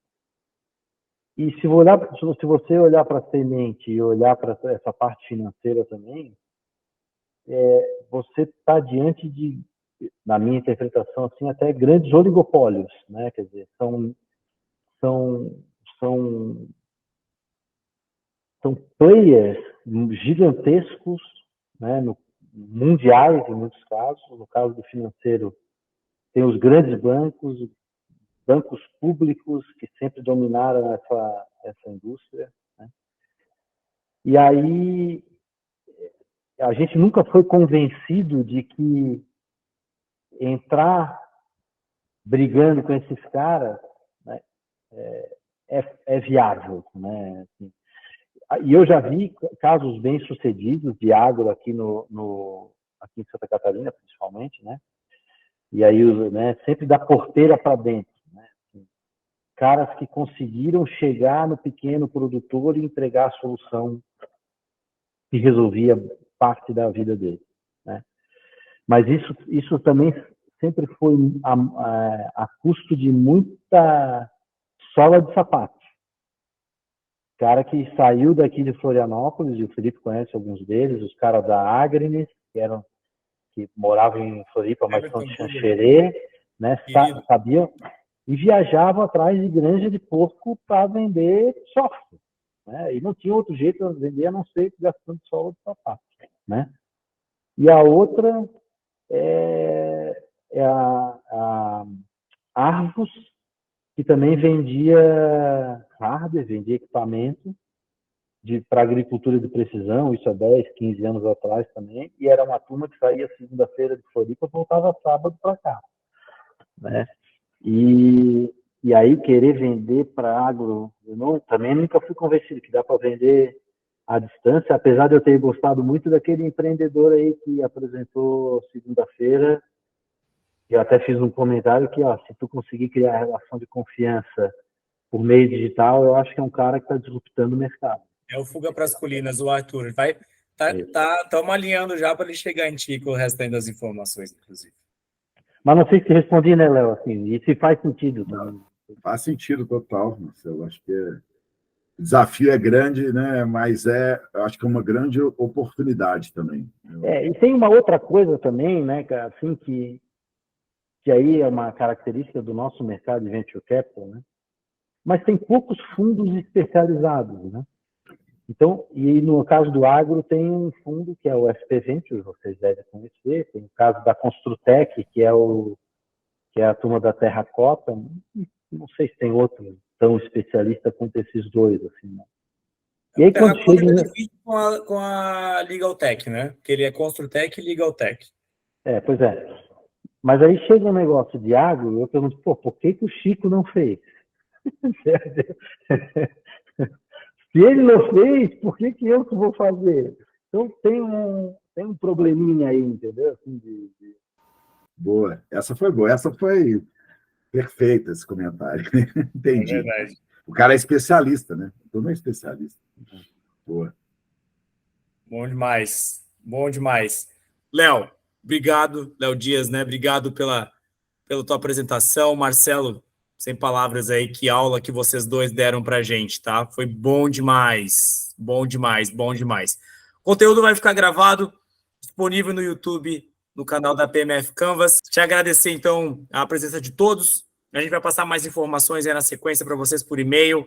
E se você olhar para a semente e olhar para essa parte financeira também, você está diante de, na minha interpretação, assim, até grandes oligopólios, né? Quer dizer, são players gigantescos, né? Mundiais em muitos casos. No caso do financeiro, tem os grandes bancos públicos que sempre dominaram essa indústria, né? E aí a gente nunca foi convencido de que entrar brigando com esses caras, né, é viável, né? Assim, e eu já vi casos bem sucedidos de agro aqui aqui em Santa Catarina, principalmente, né? E aí, né, sempre da porteira para dentro, né? Assim, caras que conseguiram chegar no pequeno produtor e entregar a solução que resolvia parte da vida dele, né? Mas isso também sempre foi a custo de muita sola de sapato. Cara que saiu daqui de Florianópolis, e o Felipe conhece alguns deles, os caras da Agrinis, que moravam em Floripa, mas são de Xanxerê, né? Sabiam, e viajavam atrás de granja de porco para vender software, né? E não tinha outro jeito de vender a não ser gastando sola de sapato, né? E a outra é a Arvus, que também vendia hardware, vendia equipamento para agricultura de precisão, isso há 10, 15 anos atrás também, e era uma turma que saía segunda-feira de Floripa e voltava sábado para cá, né? E aí querer vender para agro, também nunca fui convencido que dá para vender à distância, apesar de eu ter gostado muito daquele empreendedor aí que apresentou segunda-feira, eu até fiz um comentário que, ó, se tu conseguir criar relação de confiança por meio digital, eu acho que é um cara que está disruptando o mercado. É o Fuga para as Colinas, o Arthur. Estamos alinhando já para ele chegar em ti com o restante das informações, inclusive. Mas não sei se respondi, né, Léo? Assim, e se faz sentido também. Faz sentido total, Marcelo. Acho que o desafio é grande, né? Mas eu acho que é uma grande oportunidade também. E tem uma outra coisa também, né, cara, assim, que aí é uma característica do nosso mercado de venture capital, né? Mas tem poucos fundos especializados, né? Então, e no caso do agro, tem um fundo que é o SP Ventures, vocês devem conhecer, tem o caso da Construtec, que é a turma da Terracota, não sei se tem outro tão especialista quanto esses dois, assim, né? E aí, quando chega... com a Legaltech, né? Porque ele é Construtec e Legaltech. Pois é. Mas aí chega um negócio de agro, eu pergunto, por que o Chico não fez? Se ele não fez, por que eu que vou fazer? Então tem um probleminha aí, entendeu? Assim, Boa. Essa foi boa. Essa foi perfeita, esse comentário. Entendi. É verdade. O cara é especialista, né? Eu não é especialista. Boa. Bom demais. Bom demais. Léo, obrigado. Léo Dias, né? Obrigado pela tua apresentação. Marcelo, sem palavras aí, que aula que vocês dois deram pra gente, tá? Foi bom demais. Bom demais, bom demais. O conteúdo vai ficar gravado, disponível no YouTube, no canal da PMF Canvas. Te agradecer, então, a presença de todos. A gente vai passar mais informações aí na sequência para vocês por e-mail,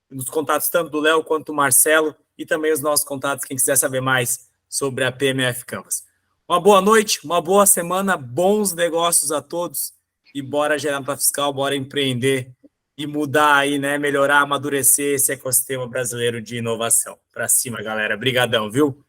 nos contatos tanto do Léo quanto do Marcelo, e também os nossos contatos, quem quiser saber mais sobre a PMF Canvas. Uma boa noite, uma boa semana, bons negócios a todos, e bora gerar nota fiscal, bora empreender e mudar aí, né? Melhorar, amadurecer esse ecossistema brasileiro de inovação. Para cima, galera. Obrigadão, viu?